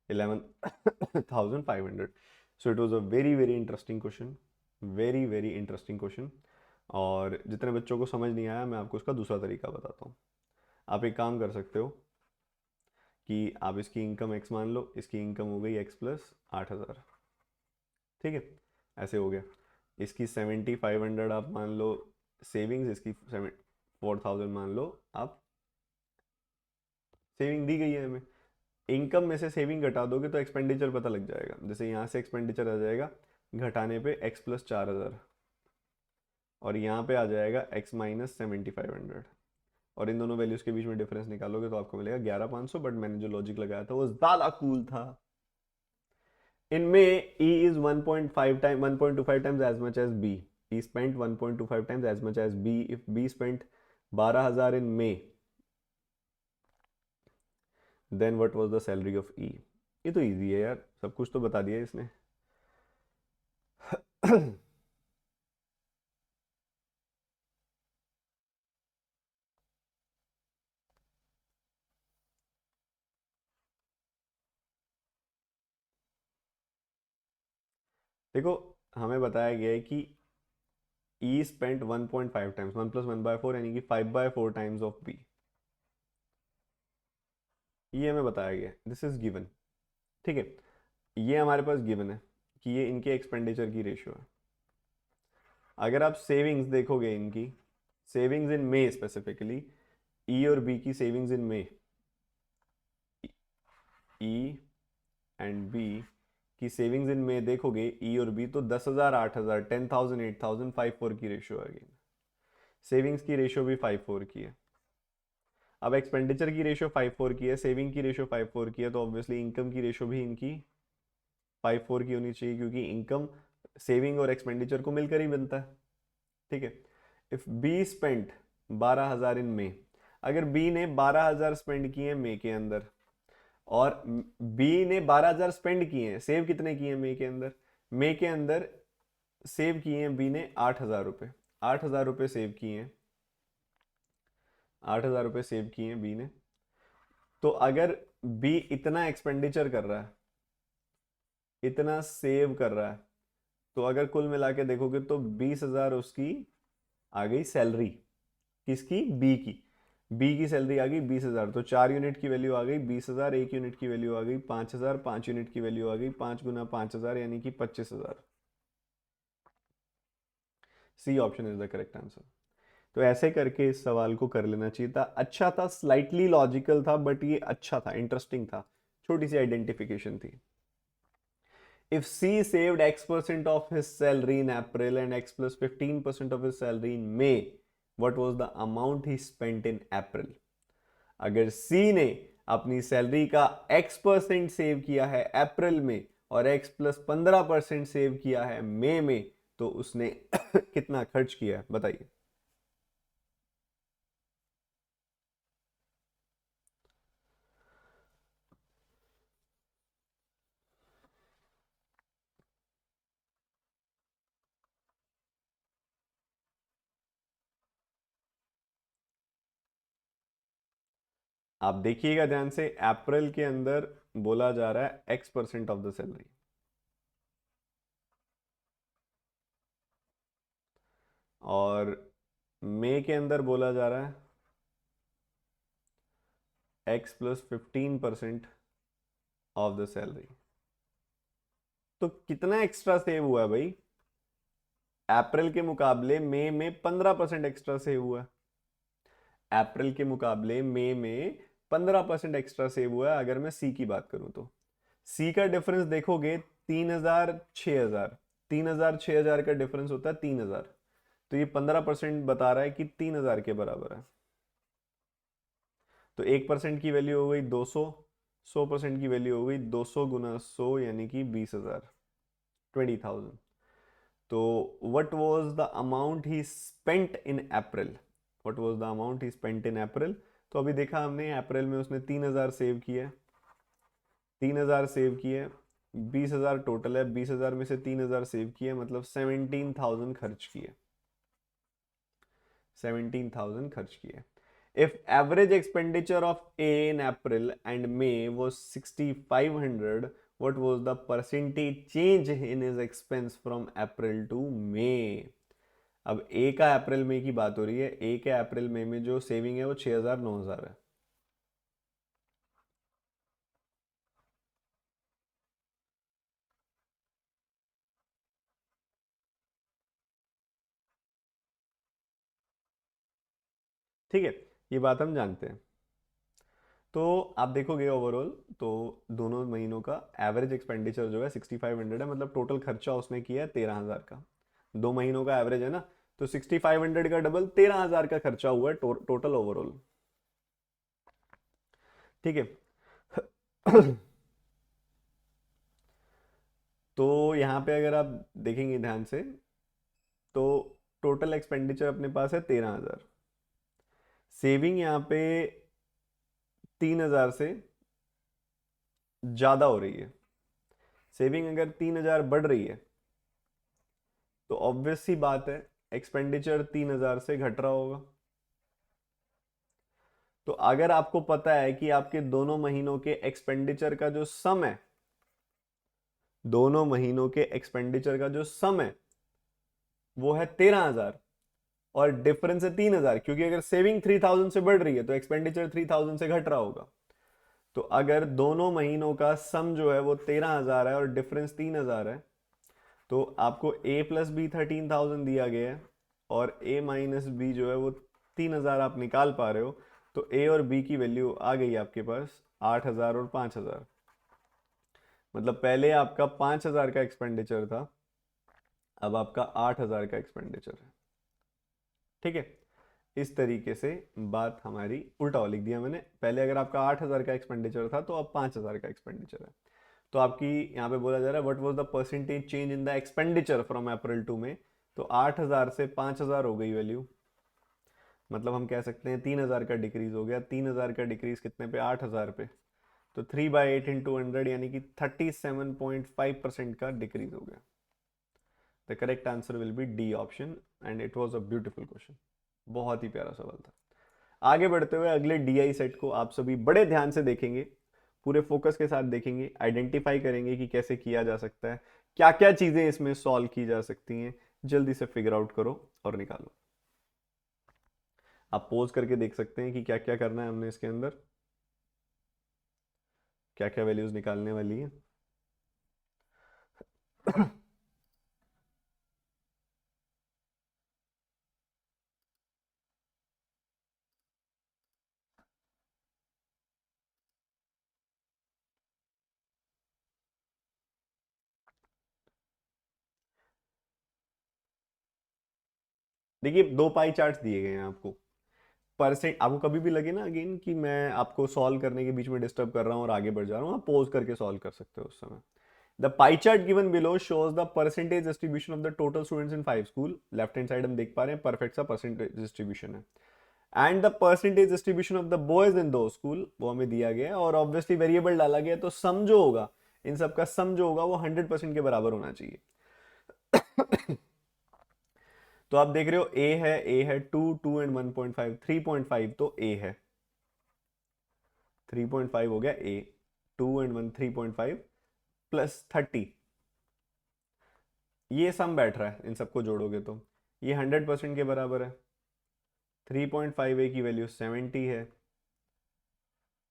11,500। So it was a very very interesting question, very very interesting question. और जितने बच्चों को समझ नहीं आया मैं आपको उसका दूसरा तरीका बताता हूँ। आप एक काम कर सकते हो कि आप इसकी इनकम x मान लो, इसकी इनकम हो गई x प्लस 8000, ठीक है, ऐसे हो गया। इसकी 7500 आप मान लो सेविंग्स, इसकी 4000 मान लो आप, सेविंग दी गई है हमें। इनकम में से सेविंग घटा दोगे तो एक्सपेंडिचर पता लग जाएगा। जैसे यहाँ से एक्सपेंडिचर आ जाएगा घटाने पे x प्लस 4000 और यहाँ पे आ जाएगा x माइनस 7500, और इन दोनों वैल्यूज के बीच में डिफरेंस निकालोगे तो आपको मिलेगा 11500। बट मैंने जो लॉजिक लगाया था वो ज्यादा कूल था। इनमें E is 1.5 time 1.25 times as much as B. E spent 1.25 times as much as B. If B spent 12,000 in May, then what was the salary of E? ये तो इजी है यार, सब कुछ तो बता दिया इसने। देखो हमें बताया गया है कि E spent 1.5 times 1 plus 1 by 4 यानी कि 5 by 4 times of B, ये हमें बताया गया है, दिस इज गिवन, ठीक है। ये हमारे पास गिवन है कि ये इनके एक्सपेंडिचर की रेशियो है। अगर आप सेविंग्स देखोगे इनकी, सेविंग्स इन मे स्पेसिफिकली, ई और बी की सेविंग्स इन मे, ई एंड बी की सेविंग्स इन में देखोगे ई और बी, तो 10,000 8,000 10,000 8,000 5-4 की रेशियो आ गई। सेविंग्स की रेशियो भी 5-4 की है। अब एक्सपेंडिचर की रेशियो 5-4 की है, सेविंग की रेशियो 5-4 की है, तो ऑब्वियसली इनकम की रेशियो भी इनकी 5-4 की होनी चाहिए, क्योंकि इनकम सेविंग और एक्सपेंडिचर को मिलकर ही बनता है, ठीक है। इफ बी स्पेंट 12,000 इन मे, अगर बी ने 12,000 स्पेंड किए मई के अंदर और बी ने 12,000 स्पेंड किए हैं, सेव कितने किए हैं मई के अंदर, मई के अंदर सेव किए हैं बी ने 8,000 रुपये, 8,000 रुपये सेव किए हैं, 8,000 रुपये सेव किए हैं बी ने। तो अगर बी इतना एक्सपेंडिचर कर रहा है, इतना सेव कर रहा है, तो अगर कुल मिला के देखोगे तो 20,000 उसकी आ गई सैलरी, किसकी, बी की। बी की सैलरी आ गई 20,000, तो 4 यूनिट की वैल्यू आ गई 20,000, 1 यूनिट की वैल्यू आ गई 5,000, 5 यूनिट की वैल्यू आ गई 5 गुना 5,000 यानी कि 25,000। C option is the correct answer. तो ऐसे करके इस सवाल को कर लेना चाहिए था। अच्छा था, स्लाइटली लॉजिकल था बट ये अच्छा था, इंटरेस्टिंग था, छोटी सी आइडेंटिफिकेशन थी। If C saved X% of his salary in April and X plus 15% of his salary in May, what was the amount he spent in April? अगर C ने अपनी सैलरी का X% सेव किया है अप्रैल में और X प्लस 15% सेव किया है मई में, तो उसने कितना खर्च किया है बताइए। आप देखिएगा ध्यान से, अप्रैल के अंदर बोला जा रहा है X% ऑफ द सैलरी, और मई के अंदर बोला जा रहा है X plus 15% of the salary. तो कितना एक्स्ट्रा सेव हुआ है भाई, अप्रैल के मुकाबले मई में 15% एक्स्ट्रा सेव हुआ है। अप्रैल के मुकाबले मई में 15% एक्स्ट्रा सेव हुआ है। अगर मैं सी की बात करूं तो सी का डिफरेंस देखोगे 3,000 6,000, 3,000 6,000 का डिफरेंस होता है 3,000। तो ये 15% बता रहा है कि 3,000 के बराबर है। तो 1% की वैल्यू हो गई 200, 100% की वैल्यू हो गई 200 गुना 100 यानी कि 20,000, 20,000। तो what was the amount he spent in April, what was the amount he spent in April. तो अभी देखा हमने अप्रैल में उसने 3,000 सेव किए, 3,000 सेव किए, 20,000 टोटल है, 20,000 में से 3,000 सेव किए, मतलब 17,000 खर्च किए, 17,000 खर्च किए। If average expenditure of A in April and May was 6,500, what was the percentage change in his expense from April to May? अब A का अप्रैल मई की बात हो रही है, A के अप्रैल मई में जो सेविंग है वो 6,000 9,000 है। ठीक है, ये बात हम जानते हैं। तो आप देखोगे ओवरऑल तो दोनों महीनों का एवरेज एक्सपेंडिचर जो है 6,500 है, मतलब टोटल खर्चा उसने किया है 13,000 का। 2 महीनों का एवरेज है ना, तो 6,500 का डबल 13,000 का खर्चा हुआ है टोटल ओवरऑल। ठीक है। तो यहाँ पे अगर आप देखेंगे ध्यान से तो टोटल एक्सपेंडिचर अपने पास है 13,000, सेविंग यहाँ पे 3,000 से ज्यादा हो रही है। सेविंग अगर 3,000 बढ़ रही है तो ऑब्वियस सी बात है एक्सपेंडिचर 3,000 से घट रहा होगा। तो अगर आपको पता है कि आपके दोनों महीनों के एक्सपेंडिचर का जो सम है, दोनों महीनों के एक्सपेंडिचर का जो सम है वो है 13,000 और डिफरेंस है 3,000, क्योंकि अगर सेविंग 3,000 से बढ़ रही है तो एक्सपेंडिचर 3,000 से घट रहा होगा। तो अगर दोनों महीनों का सम जो है वो 13,000 है और डिफरेंस 3,000 है, तो आपको ए प्लस बी 13,000 दिया गया है और ए माइनस बी जो है वो 3,000 आप निकाल पा रहे हो। तो ए और बी की वैल्यू आ गई आपके पास 8,000 और 5,000। मतलब पहले आपका 5,000 का एक्सपेंडिचर था, अब आपका 8,000 का एक्सपेंडिचर है। ठीक है, इस तरीके से बात हमारी उल्टा लिख दिया मैंने। पहले अगर आपका 8,000 का एक्सपेंडिचर था तो अब 5,000 का एक्सपेंडिचर है। तो आपकी यहाँ पे बोला जा रहा है what was the percentage change in the expenditure from April to में। तो 8,000 से 5,000 हो गई वैल्यू, मतलब हम कह सकते हैं 3,000 का डिक्रीज हो गया। 3,000 का डिक्रीज कितने पे, 8,000 पे। तो 3/8 इंटू 100 यानी कि 37.5% का डिक्रीज हो गया। The correct answer will B D option and it was a beautiful question. बहुत ही प्यारा सवाल था। आगे बढ़ते हुए अगले डीआई सेट को आप सभी बड़े ध्यान से देखेंगे, पूरे फोकस के साथ देखेंगे, आइडेंटिफाई करेंगे कि कैसे किया जा सकता है, क्या क्या चीजें इसमें सॉल्व की जा सकती हैं। जल्दी से फिगर आउट करो और निकालो। आप पोज करके देख सकते हैं कि क्या क्या करना है हमने इसके अंदर, क्या क्या वैल्यूज निकालने वाली है। देखिए, दो पाई चार्ट दिए गए हैं आपको। परसेंट आपको कभी भी लगे ना अगेन कि मैं आपको सॉल्व करने के बीच में डिस्टर्ब कर रहा हूं और आगे बढ़ जा रहा हूं, आप पोज करके सॉल्व कर सकते हो उस समय। The pie chart given below shows the percentage distribution of the total students in 5 school. Left hand side हम देख पा रहे हैं परफेक्ट सा परसेंटेज डिस्ट्रीब्यूशन है। And the percentage distribution of the boys in दो स्कूल वो हमें दिया गया है, और ऑब्वियसली वेरिएबल डाला गया, तो सम जो होगा इन सब का सम जो होगा वो 100% के बराबर होना चाहिए। तो आप देख रहे हो ए है 2 एंड 1.5 3.5, तो ए है 3.5 हो गया ए, 2 एंड 1 3.5 प्लस 30, ये सम बैठ रहा है, इन सबको जोड़ोगे तो ये 100% के बराबर है। 3.5 ए की वैल्यू 70 है,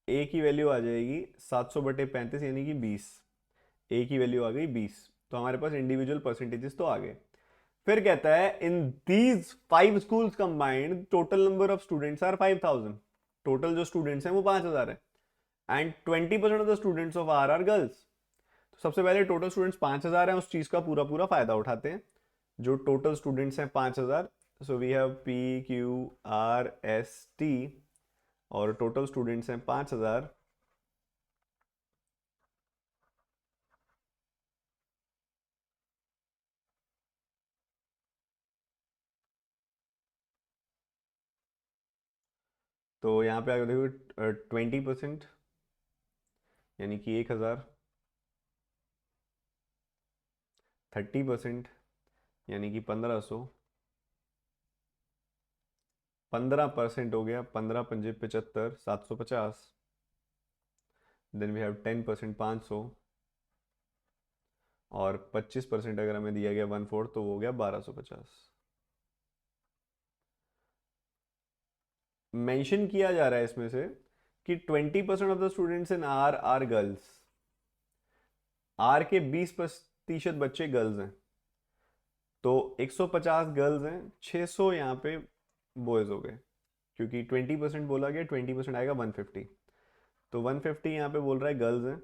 ए की वैल्यू आ जाएगी 700/35 यानी कि 20। ए की वैल्यू आ गई 20, तो हमारे पास इंडिविजुअल परसेंटेजेस तो आ गए। फिर कहता है in these 5 schools combined total number of students are 5000। टोटल जो स्टूडेंट्स हैं वो 5000 है and 20% of the students of are girls. तो सबसे पहले टोटल स्टूडेंट्स 5000 हैं, उस चीज का पूरा पूरा फायदा उठाते हैं। जो टोटल स्टूडेंट्स हैं 5000, सो वी हैव PQRST और टोटल स्टूडेंट्स हैं 5000। तो यहाँ पे आगे देखो 20% यानी कि 1000, 30% यानी कि 1500, 15% हो गया 15 पंजे 75, 750। देन वी हैव 10% 500 और 25% अगर हमें दिया गया 1/4 तो वो हो गया 1250। मेंशन किया जा रहा है इसमें से कि 20% of the students in are girls. R के 20% बच्चे गर्ल्स हैं, तो 150 गर्ल्स हैं, 600 यहाँ पे बॉयज हो गए, क्योंकि 20% बोला गया, 20% आएगा 150। तो 150 यहाँ पे बोल रहा है गर्ल्स हैं,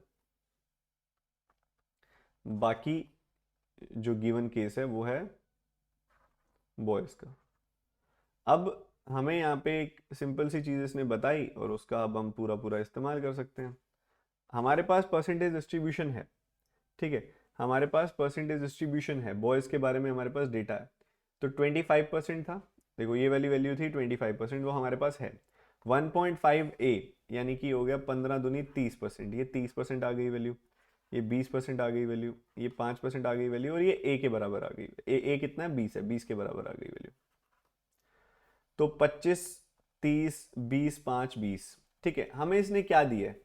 बाकी जो गिवन केस है वो है बॉयज का। अब हमें यहाँ पे एक सिंपल सी चीज इसने बताई और उसका अब हम पूरा पूरा इस्तेमाल कर सकते हैं। हमारे पास परसेंटेज डिस्ट्रीब्यूशन है, ठीक है, हमारे पास परसेंटेज डिस्ट्रीब्यूशन है, बॉयज के बारे में हमारे पास डेटा है। तो 25% था, देखो ये वाली वैल्यू थी 25%, वो हमारे पास है। 1.5 यानी कि हो गया 15 दूनी 30%, ये 30% आ गई वैल्यू, ये 20% आ गई वैल्यू, ये 5% आ गई वैल्यू और ये ए के बराबर आ गई। ए कितना है 20 है, 20 के बराबर आ गई वैल्यू। तो 25 30 20 5 20, ठीक है। हमें इसने क्या दिया है,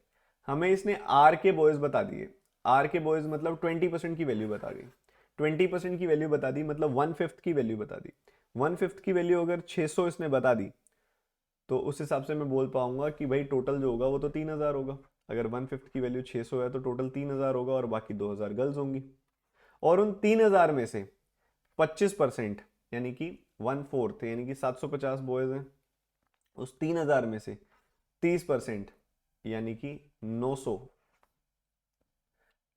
हमें इसने आर के बॉयज बता दिए। आर के बॉयज मतलब 20% की वैल्यू बता दी, 20% की वैल्यू बता दी मतलब 1/5 की वैल्यू बता दी। 1/5 की वैल्यू अगर 600 इसने बता दी तो उस हिसाब से मैं बोल पाऊंगा कि भाई टोटल जो होगा वो तो 3000 होगा। अगर 1/5 की वैल्यू 600 है तो टोटल 3000 होगा और बाकी 2000 गर्ल्स होंगी। और उन 3000 में से 25% यानी कि 1/4 यानी कि 750 बॉयज हैं। उस 3000 में से 30% यानी कि 900,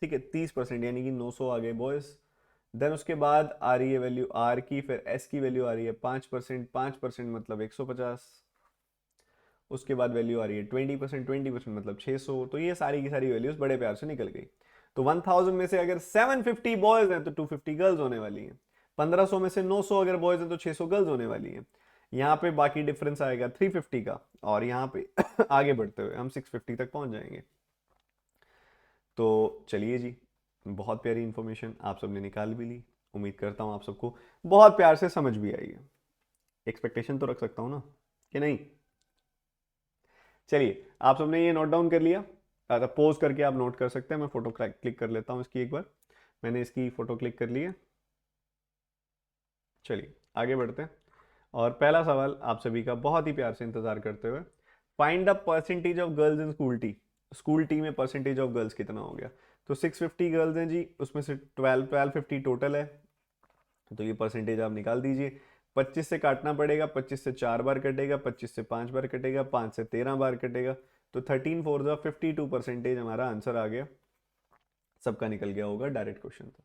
ठीक है, 30% यानी कि 900 आ गए बॉयज। देन उसके बाद आ रही है वैल्यू आर की, फिर एस की वैल्यू आ रही है 5%, 5% मतलब 150। उसके बाद वैल्यू आ रही है 20%, 20% मतलब 600। तो ये सारी की सारी वैल्यूज बड़े प्यार से निकल गई। तो 1000 में से अगर 750 बॉयज हैं तो 250 गर्ल्स होने वाली हैं। 1500 में से 900 अगर बॉयज हैं तो 600 गर्ल्स होने वाली हैं। यहाँ पे बाकी डिफरेंस आएगा 350 का, और यहाँ पे आगे बढ़ते हुए हम 650 तक पहुंच जाएंगे। तो चलिए जी, बहुत प्यारी इंफॉर्मेशन आप सबने निकाल भी ली। उम्मीद करता हूँ आप सबको बहुत प्यार से समझ भी आई है। एक्सपेक्टेशन तो रख सकता हूँ ना, कि नहीं? चलिए, आप सबने ये नोट डाउन कर लिया, पोज करके आप नोट कर सकते हैं। मैं फोटो क्लिक कर लेता हूँ इसकी एक बार। मैंने इसकी फोटो क्लिक कर ली है। चलिए आगे बढ़ते हैं, और पहला सवाल आप सभी का बहुत ही प्यार से इंतजार करते हुए, find the percentage of girls in school T. School T में परसेंटेज ऑफ गर्ल्स कितना हो गया? तो 650 गर्ल्स हैं जी, उसमें से 1250 टोटल है, तो ये परसेंटेज आप निकाल दीजिए। 25 से काटना पड़ेगा, 25 से 4 बार कटेगा, 25 से 5 बार कटेगा, 5 से 13 बार कटेगा, तो 13 4 52% हमारा आंसर आ गया। सबका निकल गया होगा, डायरेक्ट क्वेश्चन था।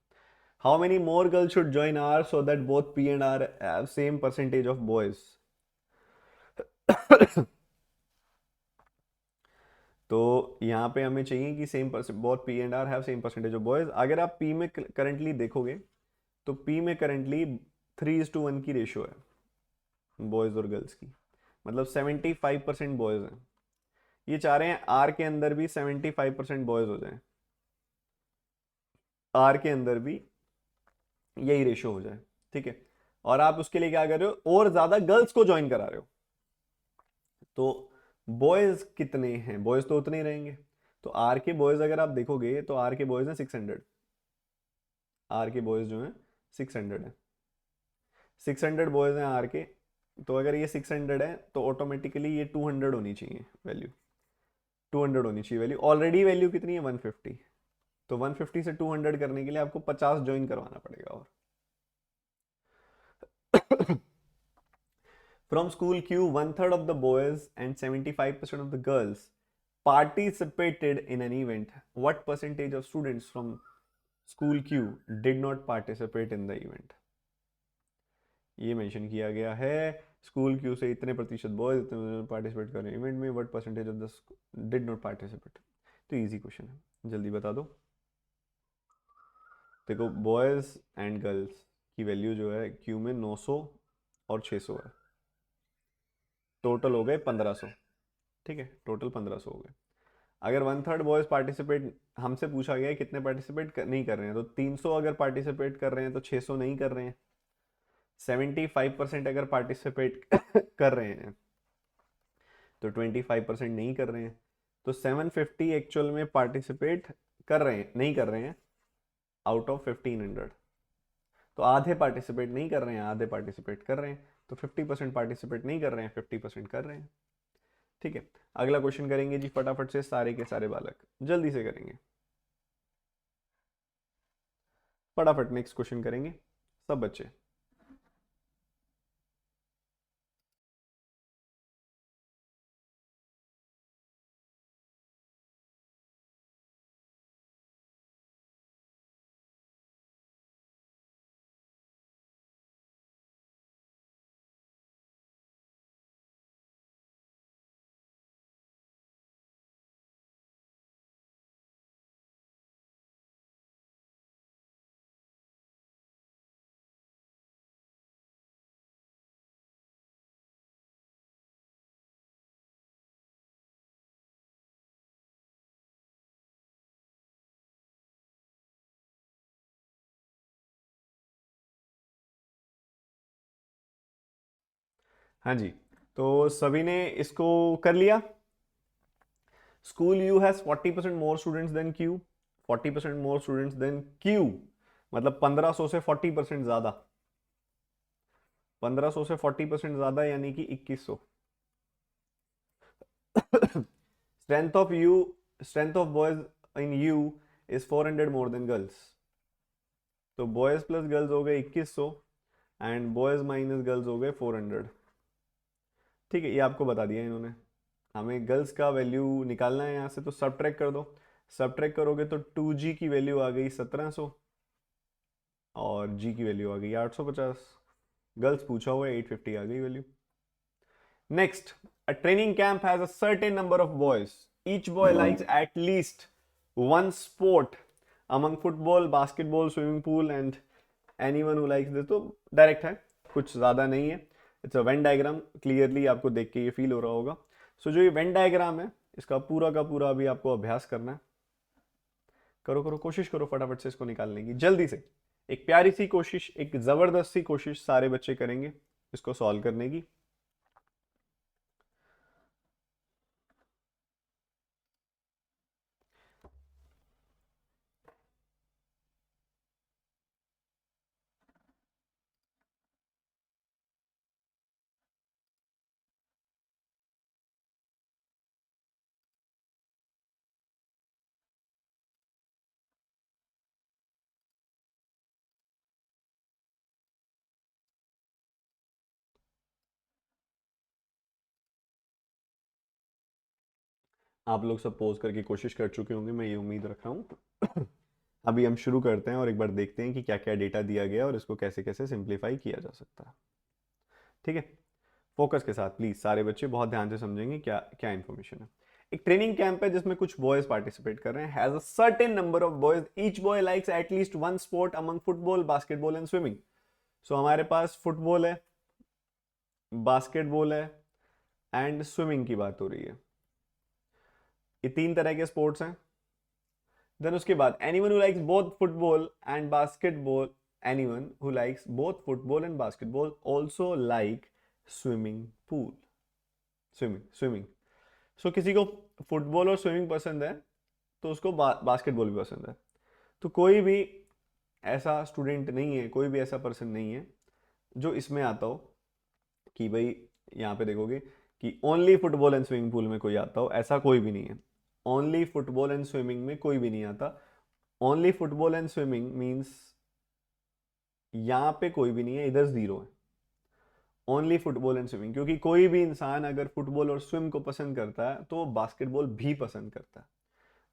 How many more girls should join R so that both P and R have same percentage of boys? तो यहाँ पे हमें चाहिए कि same both P and R have same percentage of boys. अगर आप पी में करंटली देखोगे तो पी में करंटली 3:1 की रेशियो है बॉयज और गर्ल्स की, मतलब 75% बॉयज हैं। ये चाह रहे हैं आर के अंदर भी 75% बॉयज हो जाए, आर के अंदर भी यही रेशियो हो जाए, ठीक है। और आप उसके लिए क्या कर रहे हो, और ज्यादा गर्ल्स को ज्वाइन करा रहे हो। तो बॉयज कितने हैं? बॉयज तो उतने ही रहेंगे। तो आर के बॉयज अगर आप देखोगे तो आर के बॉयज हैं 600। आर के बॉयज जो हैं 600 है, 600 बॉयज हैं आर के। तो अगर ये 600 है तो ऑटोमेटिकली ये 200 होनी चाहिए वैल्यू, 200 होनी चाहिए वैल्यू। ऑलरेडी वैल्यू कितनी है 150, तो 150 से 200 करने के लिए आपको 50 ज्वाइन करवाना पड़ेगा। और From school Q, 1/3 of the boys and 75% of the girls participated in an event. What percentage of students from school Q did not participate in the event? ये मेंशन किया गया है, स्कूल क्यू से इतने प्रतिशत बॉयज इतने participate कर रहे हैं इवेंट में, what percentage of the did not participate. तो इजी क्वेश्चन है, जल्दी बता दो। देखो बॉयज एंड गर्ल्स की वैल्यू जो है क्यू में 900 और 600 है, टोटल हो गए 1500। ठीक है, टोटल 1500 हो गए। अगर 1/3 बॉयज पार्टिसिपेट, हमसे पूछा गया है कितने पार्टिसिपेट नहीं कर रहे हैं, तो 300 अगर पार्टिसिपेट कर रहे हैं तो 600 नहीं कर रहे हैं। 75% अगर पार्टिसिपेट कर रहे हैं तो 25% नहीं कर रहे हैं। तो 750 एक्चुअल में पार्टिसिपेट कर रहे हैं, नहीं कर रहे हैं आउट ऑफ 1500। तो आधे पार्टिसिपेट नहीं कर रहे हैं, आधे पार्टिसिपेट कर रहे हैं। तो 50% पार्टिसिपेट नहीं कर रहे हैं, 50% कर रहे हैं। ठीक है, अगला क्वेश्चन करेंगे जी फटाफट से, सारे के सारे बालक जल्दी से करेंगे, फटाफट नेक्स्ट क्वेश्चन करेंगे सब बच्चे। हाँ जी, तो सभी ने इसको कर लिया। School U has 40% more students than Q, 40% more students than Q, मतलब 1500 से 40% ज्यादा, 1500 से 40% ज्यादा यानी कि 2100। Strength of you, strength of boys in you is 400 more than girls. तो बॉयज प्लस गर्ल्स हो गए 2100 एंड बॉयज माइनस गर्ल्स हो गए 400। ठीक है, ये आपको बता दिया इन्होंने। हमें गर्ल्स का वैल्यू निकालना है यहाँ से, तो सब ट्रैक कर दो। सब ट्रैक करोगे तो 2G की वैल्यू आ गई 1700 और G की वैल्यू आ गई 850। गर्ल्स पूछा हुआ है 850 आ गई value. Next, a training camp has a certain number of boys. Each boy likes at least one sport among football, basketball, swimming pool and anyone who likes this. तो direct है, कुछ ज्यादा नहीं है। It's a Venn diagram, clearly आपको देख के ये फील हो रहा होगा। सो जो ये वेन डायग्राम है इसका पूरा का पूरा अभी आपको अभ्यास करना है। करो करो, कोशिश करो फटाफट से इसको निकालने की, जल्दी से। एक प्यारी सी कोशिश, एक जबरदस्त सी कोशिश सारे बच्चे करेंगे इसको सॉल्व करने की। आप लोग सब पोज करके कोशिश कर चुके होंगे, मैं ये उम्मीद रख रहा हूँ। अभी हम शुरू करते हैं और एक बार देखते हैं कि क्या क्या डेटा दिया गया और इसको कैसे कैसे सिंप्लीफाई किया जा सकता है। ठीक है, फोकस के साथ प्लीज सारे बच्चे बहुत ध्यान से समझेंगे क्या क्या इंफॉर्मेशन है। एक ट्रेनिंग कैंप है जिसमें कुछ बॉयज पार्टिसिपेट कर रहे हैं। Has a certain number of boys, each boy likes at least one sport among football, basketball and swimming. So हमारे पास फुटबॉल है, बास्केटबॉल है एंड स्विमिंग की बात हो रही है। ये तीन तरह के स्पोर्ट्स हैं। देन उसके बाद anyone who likes both football and basketball, anyone who likes both football and basketball also like swimming pool, swimming. So किसी को फुटबॉल और स्विमिंग पसंद है तो उसको बास्केटबॉल भी पसंद है। तो कोई भी ऐसा स्टूडेंट नहीं है, कोई भी ऐसा पर्सन नहीं है जो इसमें आता हो कि भाई, यहाँ पे देखोगे कि only football and swimming pool में कोई आता हो, ऐसा कोई भी नहीं है। ओनली फुटबॉल एंड स्विमिंग में कोई भी नहीं आता। Only football and swimming means यहाँ पे कोई भी नहीं है, इधर जीरो है। ओनली फुटबॉल एंड स्विमिंग, क्योंकि कोई भी इंसान अगर फुटबॉल और स्विम को पसंद करता है तो बास्केटबॉल भी पसंद करता है।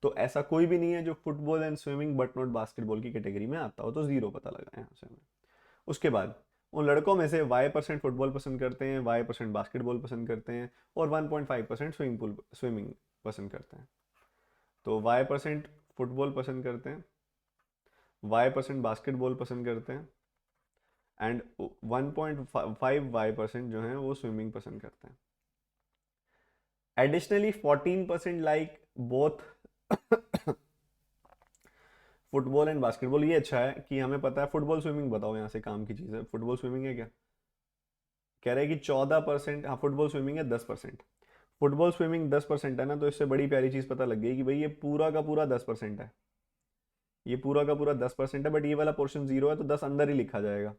तो ऐसा कोई भी नहीं है जो football and swimming but not basketball की कैटेगरी में आता हो। तो जीरो पता लगा यहाँ से हमें। उसके बाद उन लड़कों में से y% फुटबॉल पसंद करते हैं, y% बास्केटबॉल पसंद करते हैं और 1.5% स्विमिंग पसंद करते हैं। तो y% फुटबॉल पसंद करते हैं, y% बास्केटबॉल पसंद करते हैं एंड 1.5y% जो है वो स्विमिंग पसंद करते हैं। Additionally 14% like both football and basketball. ये अच्छा है कि हमें पता है। फुटबॉल स्विमिंग बताओ यहाँ से काम की चीज़ है। फुटबॉल स्विमिंग है क्या? कह रहे हैं कि 14%। हाँ, फुटबॉल स्विमिंग है 10%। फुटबॉल स्विमिंग 10% है ना, तो इससे बड़ी प्यारी चीज़ पता लग गई कि भाई ये पूरा का पूरा 10% है। ये पूरा का पूरा 10% है, बट ये वाला पोर्शन जीरो है तो 10 अंदर ही लिखा जाएगा।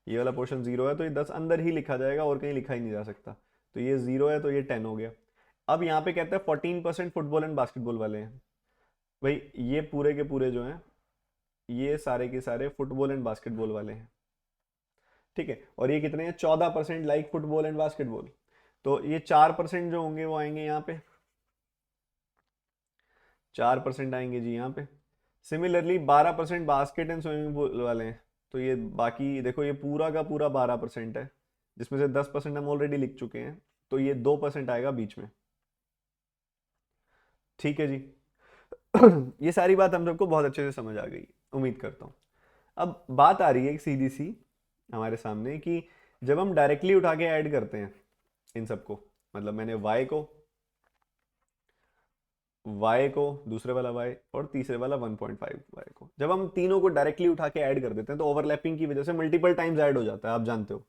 ये वाला पोर्शन जीरो है तो ये 10 अंदर ही लिखा जाएगा और कहीं लिखा ही नहीं जा सकता। तो ये जीरो है तो ये 10 हो गया। अब यहाँ पे कहते हैं 14% फुटबॉल एंड बास्केटबॉल वाले हैं। भाई ये पूरे के पूरे जो हैं ये सारे के सारे फुटबॉल एंड बास्केटबॉल वाले हैं, ठीक है। और ये कितने हैं? 14% लाइक फुटबॉल एंड बास्केटबॉल। तो ये 4% जो होंगे वो आएंगे यहाँ पे, 4% आएंगे जी यहाँ पे। Similarly 12% basket and swimming pool वाले हैं। तो ये बाकी देखो ये पूरा का पूरा 12% है, जिसमें से 10% हम ऑलरेडी लिख चुके हैं। तो ये 2% आएगा बीच में, ठीक है जी। ये सारी बात हम सबको बहुत अच्छे से समझ आ गई, उम्मीद करता हूँ। अब बात आ रही है एक सीधी सी हमारे सामने कि जब हम डायरेक्टली उठा के ऐड करते हैं इन सबको, मतलब मैंने y को दूसरे वाला y और तीसरे वाला 1.5y को, जब हम तीनों को डायरेक्टली उठा के ऐड कर देते हैं तो ओवरलैपिंग की वजह से मल्टीपल टाइम्स ऐड हो जाता है, आप जानते हो।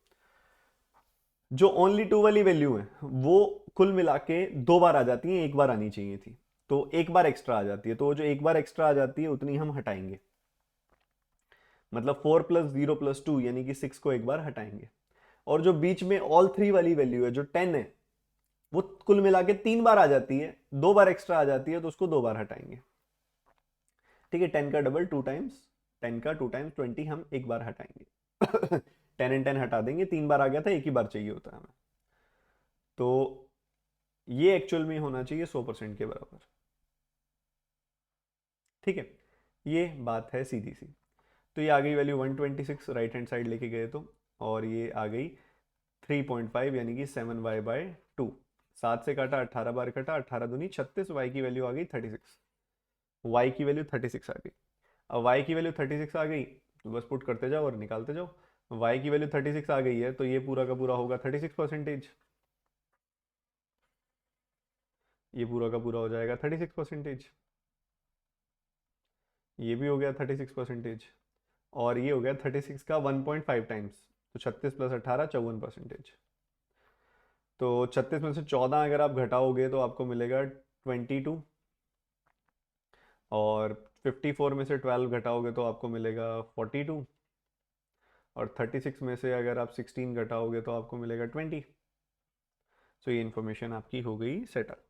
जो ओनली टू वाली वैल्यू है वो कुल मिला के 2 बार आ जाती है, 1 बार आनी चाहिए थी। तो 1 बार एक्स्ट्रा आ जाती है, तो जो 1 बार एक्स्ट्रा आ जाती है उतनी हम हटाएंगे। मतलब 4 + 0 + 2 यानी कि 6 को 1 बार हटाएंगे। और जो बीच में ऑल 3 वाली वैल्यू है जो 10 है वो कुल मिला के 3 बार आ जाती है, 2 बार एक्स्ट्रा आ जाती है तो उसको 2 बार हटाएंगे, ठीक है। 10 का डबल 2 टाइम्स, 10 का 2 टाइम्स 20 हम 1 बार हटाएंगे। 10 एंड 10 हटा देंगे, 3 बार आ गया था, 1 ही बार चाहिए होता है हमें। तो ये एक्चुअल में होना चाहिए 100% के बराबर, ठीक है। ये बात है सीधी सी। तो ये आ गई वैल्यू 126 राइट हैंड साइड लेके गए तो, और ये आ गई 3.5 यानी कि 7y/2। 7 से काटा, 18 बार कटा, 18 दूनी 36, y की वैल्यू आ गई 36। y की वैल्यू 36 आ गई। अब y की वैल्यू 36 आ गई तो बस पुट करते जाओ और निकालते जाओ। y की वैल्यू 36 आ गई है तो ये पूरा का पूरा होगा 36%। ये पूरा का पूरा हो जाएगा 36%। ये भी हो गया 36%। और ये हो गया 36 का 1.5 टाइम्स, तो 36 + 18 54%। तो 36 में से 14 अगर आप घटाओगे तो आपको मिलेगा 22। और 54 में से 12 घटाओगे तो आपको मिलेगा 42। और 36 में से अगर आप 16 घटाओगे तो आपको मिलेगा 20। सो ये इन्फॉर्मेशन आपकी हो गई सेटअप।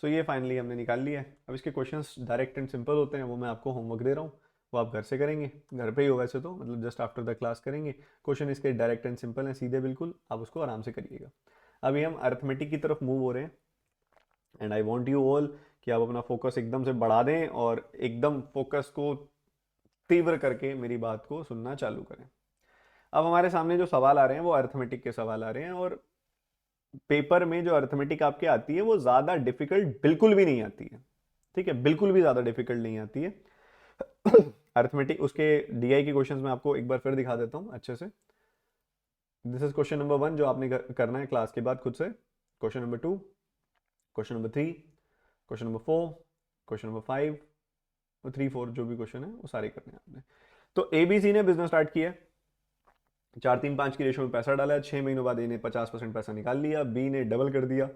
सो ये फाइनली हमने निकाल लिया है। अब इसके क्वेश्चंस डायरेक्ट एंड सिंपल होते हैं, वो मैं आपको होमवर्क दे रहा हूँ, वो आप घर से करेंगे, घर पे ही हो वैसे तो, मतलब जस्ट आफ्टर द क्लास करेंगे। क्वेश्चन इसके डायरेक्ट एंड सिंपल हैं, सीधे बिल्कुल, आप उसको आराम से करिएगा। अभी हम अर्थमेटिक की तरफ मूव हो रहे हैं and I want you all कि आप अपना फोकस एकदम से बढ़ा दें और एकदम फोकस को तीव्र करके मेरी बात को सुनना चालू करें। अब हमारे सामने जो सवाल आ रहे हैं वो अर्थमेटिक के सवाल आ रहे हैं, और पेपर में जो अर्थमेटिक आपके आती है वो ज़्यादा डिफिकल्ट बिल्कुल भी नहीं आती है, ठीक है, बिल्कुल भी ज़्यादा डिफिकल्ट नहीं आती है। अर्थमेटिक उसके डीआई के क्वेश्चंस में आपको एक बार फिर दिखा देता हूँ अच्छे से। दिस इज क्वेश्चन नंबर 1 जो आपने करना है क्लास के बाद खुद से। Question number 2, question number 3, question number 4, question number 5 और 3 4 जो भी क्वेश्चन है वो सारे करने हैं आपने। तो एबीसी ने बिजनेस स्टार्ट किया, 4-3-5 की रेशो में पैसा डाला, 6 महीनों बाद ए ने 50% पैसा निकाल लिया, बी ने डबल कर दिया,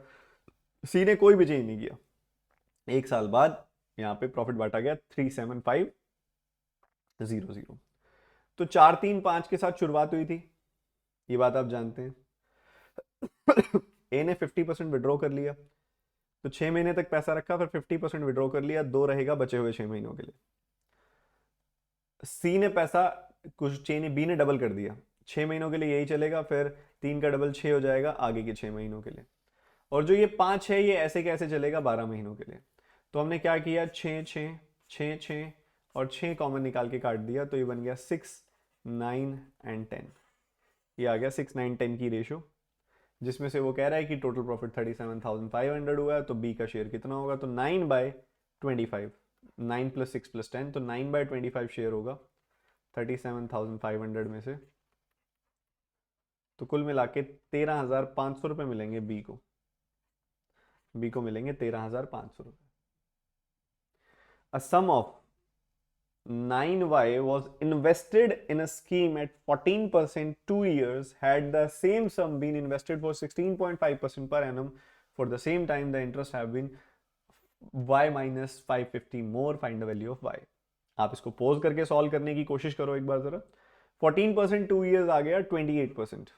सी ने कोई भी चेंज नहीं किया। 1 साल बाद यहाँ पे प्रॉफिट बांटा गया 37500। तो 4-3-5 के साथ शुरुआत हुई थी, ये बात आप जानते हैं। ए ने 50% विड्रॉ कर लिया, तो 6 महीने तक पैसा रखा, फिर 50% विड्रॉ कर लिया, 2 रहेगा बचे हुए 6 महीनों के लिए। सी ने पैसा कुछ बी ने डबल कर दिया, 6 महीनों के लिए यही चलेगा, फिर 3 का डबल 6 हो जाएगा आगे के 6 महीनों के लिए। और जो ये 5 है ये ऐसे कैसे चलेगा 12 महीनों के लिए। तो हमने क्या किया, 6 6 6 6 और 6 कॉमन निकाल के काट दिया, तो ये बन गया 6 9 एंड 10। ये आ गया 6 9 10 की रेशो, जिसमें से वो कह रहा है कि टोटल प्रॉफिट 37,500 हुआ है, तो बी का शेयर कितना होगा, तो 9/25, 9 + 6 + 10, तो 9/25 शेयर होगा 37,500 में से। तो कुल मिला के 13,500 रुपये मिलेंगे बी को। बी को मिलेंगे 13,500 रुपये। अ सम of 9y was invested in a scheme at 14% 2 years. Had the same sum been invested for 16.5% per annum for the same time, the interest have been y minus 550 more. Find the value of y. आप इसको pose करके solve करने की कोशिश करो एक बार जरा। 14% 2 years आ गया 28%।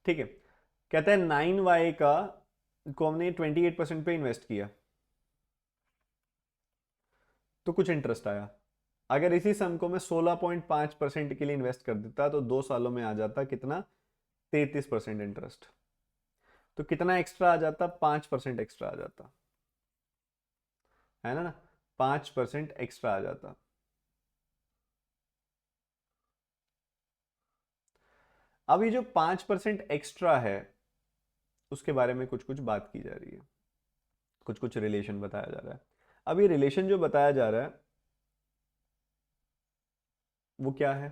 ठीक है, कहते हैं 9y का को हमने 28% पे इन्वेस्ट किया तो कुछ इंटरेस्ट आया। अगर इसी सम को मैं 16.5% के लिए इन्वेस्ट कर देता तो 2 सालों में आ जाता कितना, 33% इंटरेस्ट। तो कितना एक्स्ट्रा आ जाता, 5% एक्स्ट्रा आ जाता, है ना 5% एक्स्ट्रा आ जाता। अब ये जो 5% एक्स्ट्रा है उसके बारे में कुछ कुछ बात की जा रही है, कुछ कुछ रिलेशन बताया जा रहा है। अब ये रिलेशन जो बताया जा रहा है वो क्या है,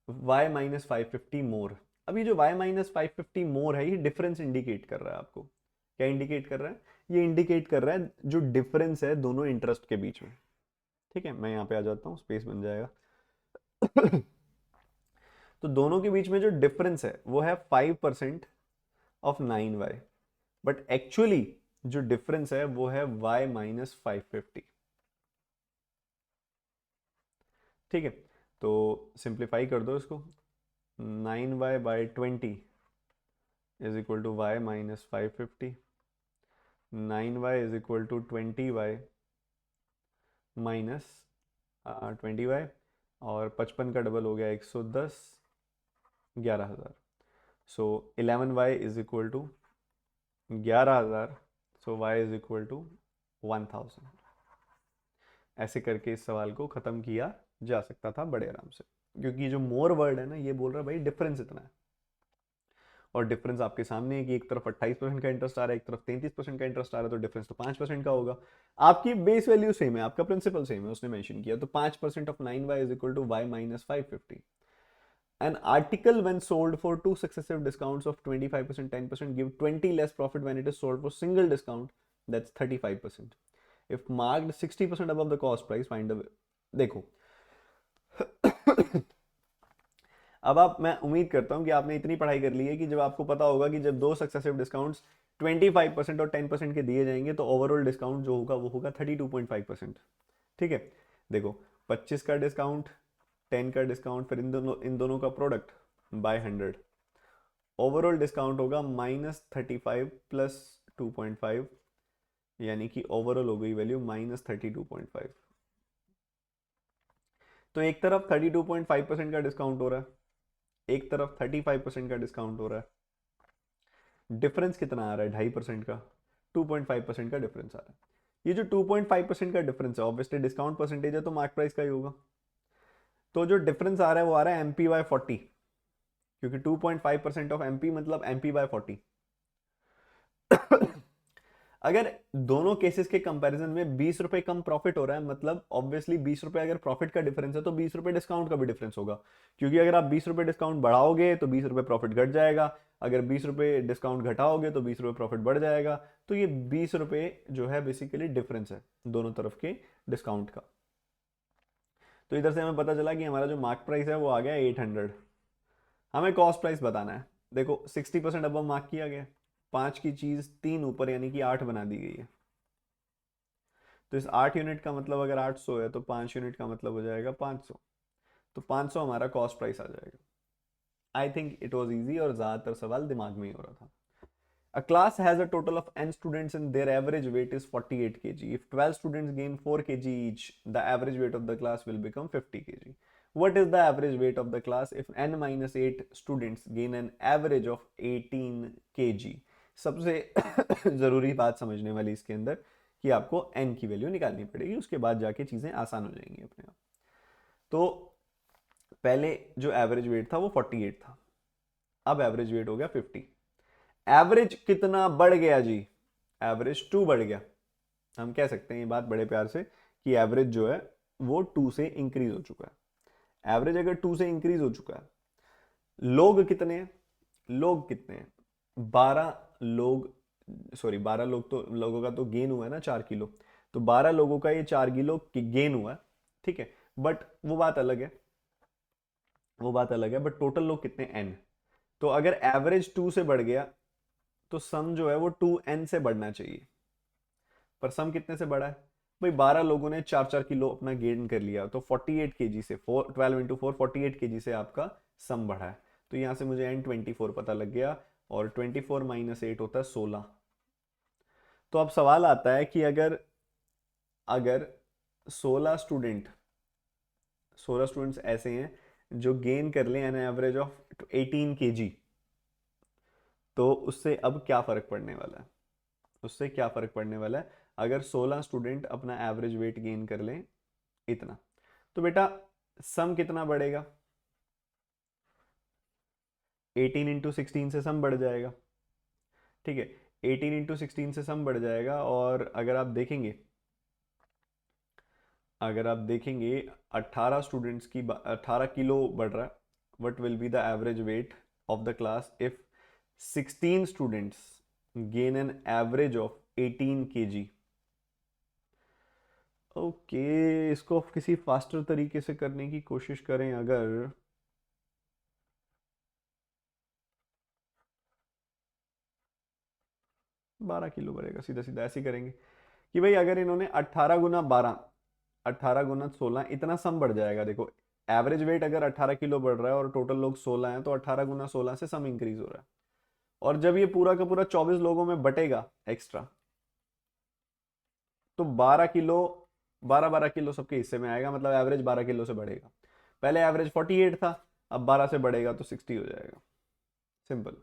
y माइनस 550 मोर। अब ये जो y माइनस 550 मोर है ये डिफरेंस इंडिकेट कर रहा है आपको। क्या इंडिकेट कर रहा है, ये इंडिकेट कर रहा है जो डिफरेंस है दोनों इंटरेस्ट के बीच में। ठीक है, मैं यहाँ पे आ जाता हूँ, स्पेस बन जाएगा। तो दोनों के बीच में जो डिफरेंस है वो है 5% ऑफ 9y, बट एक्चुअली जो डिफरेंस है वो है y माइनस 550। ठीक है, तो सिंप्लीफाई कर दो इसको, 9y/20 is equal to y minus 550। 9y is equal to 20y minus 20y, और 55 का डबल हो गया 110, 11,000। So 11y is equal to 11,000, so y is equal to 1,000। ऐसे करके इस सवाल को ख़त्म किया जा सकता था बड़े आराम से, क्योंकि जो मोर वर्ड है ना ये बोल रहा है भाई डिफरेंस इतना है, और डिफरेंस आपके सामने है कि एक तरफ 28% का इंटरेस्ट आ रहा है, एक तरफ 33% का इंटरेस्ट आ रहा है, तो डिफरेंस तो 5% का होगा। आपकी बेस वैल्यू सेम है, आपका प्रिंसिपल सेम है, उसने मेंशन किया, तो 5% of 9y is equal to y minus 550। An article when sold for 2 successive discounts of 25%, 10% give 20 less profit when it is sold for single discount, that's 35%. If marked 60% above the cost price, find the, देखो अब आप, मैं उम्मीद करता हूं कि आपने इतनी पढ़ाई कर ली है कि जब आपको पता होगा कि जब 2 सक्सेसिव डिस्काउंट्स 25% और 10% के दिए जाएंगे तो ओवरऑल डिस्काउंट जो होगा वो होगा 32.5%। ठीक है, देखो 25 का डिस्काउंट, 10 का डिस्काउंट, फिर इन दोनों का प्रोडक्ट बाय 100, ओवरऑल डिस्काउंट होगा -35 प्लस 2.5, यानी कि ओवरऑल हो गई वैल्यू -32.5। तो एक तरफ 32.5% का डिस्काउंट हो रहा है, एक तरफ 35% का डिस्काउंट हो रहा है, डिफरेंस कितना आ रहा है 2.5% का, 2.5% का डिफरेंस आ रहा है। ये जो 2.5% का डिफरेंस है ऑब्वियसली डिस्काउंट परसेंटेज है तो मार्क प्राइस का ही होगा। तो जो डिफरेंस आ रहा है वो आ रहा है MP/40, क्योंकि 2.5% ऑफ MP मतलब MP/40। अगर दोनों केसेस के कंपैरिजन में 20 रुपए कम प्रॉफिट हो रहा है, मतलब ऑब्वियसली 20 रुपए अगर प्रॉफिट का डिफरेंस है तो 20 रुपए डिस्काउंट का भी डिफरेंस होगा, क्योंकि अगर आप 20 रुपए डिस्काउंट बढ़ाओगे तो 20 रुपए प्रॉफिट घट जाएगा, अगर 20 रुपए डिस्काउंट घटाओगे तो 20 रुपए प्रॉफिट बढ़ जाएगा। तो ये 20 रुपए जो है बेसिकली डिफरेंस है दोनों तरफ के डिस्काउंट का। तो इधर से हमें पता चला कि हमारा जो मार्क प्राइस है वो आ गया 800। हमें कॉस्ट प्राइस बताना है। देखो 60% अबव मार्क किया गया, 5 की चीज 3 ऊपर यानी कि 8 बना दी गई है। तो इस 8 यूनिट का मतलब अगर 800 है तो 5 यूनिट का मतलब हो जाएगा 500, तो 500 हमारा कॉस्ट प्राइस आ जाएगा। I think it was easy और ज्यादातर सवाल दिमाग में ही हो रहा था। A class has a total of n students and their average weight is 48 kg. If 12 students gain 4 kg each, the average weight of the class will become 50 kg. What is the average weight of the class if n minus 8 students gain an average of 18 kg? सबसे जरूरी बात समझने वाली इसके अंदर कि आपको n की वैल्यू निकालनी पड़ेगी, उसके बाद जाके चीजें आसान हो जाएंगी अपने आप। तो पहले जो एवरेज वेट था वो 48 था, अब एवरेज वेट हो गया 50। एवरेज कितना बढ़ गया जी? एवरेज 2 बढ़ गया। हम कह सकते हैं ये बात बड़े प्यार से कि एवरेज जो है वो 2 से इंक्रीज हो चुका है। एवरेज अगर 2 से इंक्रीज हो चुका है, लोग कितने हैं? लोग कितने हैं? 12 लोग, सॉरी 12 लोग, तो लोगों का तो गेन हुआ है ना 4 किलो, तो 12 लोगों का ये 4 किलो गेन हुआ है, ठीक है। बट वो बात अलग है, वो बात अलग है, बट टोटल लोग कितने? n। तो अगर एवरेज 2 से बढ़ गया तो सम जो है वो 2n से बढ़ना चाहिए, पर सम कितने से बढ़ा है भाई? 12 लोगों ने 4-4 किलो अपना गेन कर लिया, तो 48 केजी से 12 इंटू 4 48 केजी से आपका सम बढ़ा है। तो यहां से मुझे n24 पता लग गया, और 24 माइनस 8 होता है 16। तो अब सवाल आता है कि अगर अगर 16 स्टूडेंट्स ऐसे हैं जो गेन कर लें एन एवरेज ऑफ 18 केजी, तो उससे अब क्या फर्क पड़ने वाला है? उससे क्या फर्क पड़ने वाला है अगर 16 स्टूडेंट अपना एवरेज वेट गेन कर लें इतना? तो बेटा सम कितना बढ़ेगा? 18 इंटू 16 से सम बढ़ जाएगा, ठीक है। 18 इंटू 16 से सम बढ़ जाएगा, और अगर आप देखेंगे 18 स्टूडेंट्स की 18 किलो बढ़ रहा है। What will be the average weight of the class if 16 students gain an average of 18 KG? Okay, इसको किसी फास्टर तरीके से करने की कोशिश करें अगर, 12 किलो बढ़ेगा, सीधा सीधा ऐसे ही करेंगे कि भाई अगर इन्होंने 18 गुना 12, 18 गुना 16, इतना सम बढ़ जाएगा। देखो एवरेज वेट अगर 18 किलो बढ़ रहा है और टोटल लोग 16 हैं, तो 18 गुना 16 से सम इंक्रीज हो रहा है। और जब ये पूरा का पूरा 24 लोगों में बटेगा एक्स्ट्रा, तो 12 किलो, 12 किलो सबके हिस्से में आएगा, मतलब एवरेज 12 किलो से बढ़ेगा। पहले एवरेज 48 था, अब 12 से बढ़ेगा तो 60 हो जाएगा। Simple.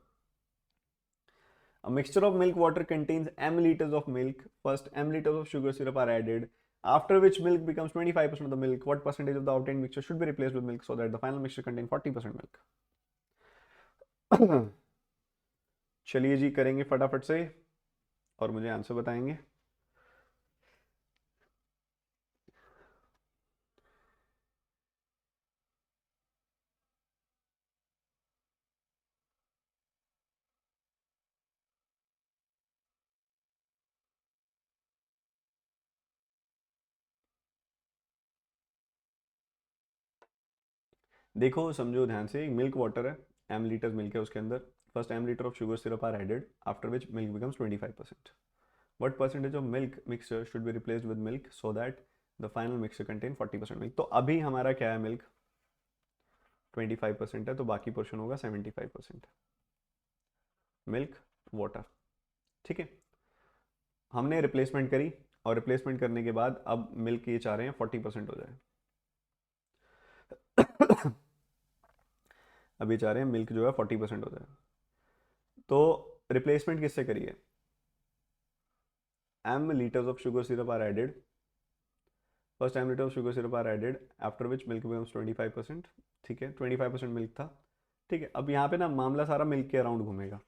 A mixture of milk water contains m liters of milk. First, m liters of sugar syrup are added, after which milk becomes 25% of the milk. What percentage of the obtained mixture should be replaced with milk so that the final mixture contain 40% milk? चलिए जी, करेंगे फटाफट से और मुझे answer बताएंगे। देखो समझो ध्यान से, मिल्क वाटर है, m लीटर मिल्क है उसके अंदर। First m litre of sugar syrup are added, after which milk becomes 25%. What percentage of milk mixture should be replaced with milk so that the final mixture contain 40% milk? तो अभी हमारा क्या है? Milk 25% है, तो बाकी पोर्शन होगा 75% milk water, ठीक है। हमने रिप्लेसमेंट करी, और रिप्लेसमेंट करने के बाद अब मिल्क ये चाह रहे हैं 40% हो जाए। अभी चाह रहे हैं मिल्क जो है 40% हो जाए, तो रिप्लेसमेंट किससे करिए? m liters of sugar syrup are added. First m liters of sugar syrup are added, after which milk becomes 25%, ठीक है। 25% मिल्क था, ठीक है। अब यहाँ पे ना मामला सारा मिल्क के अराउंड घूमेगा,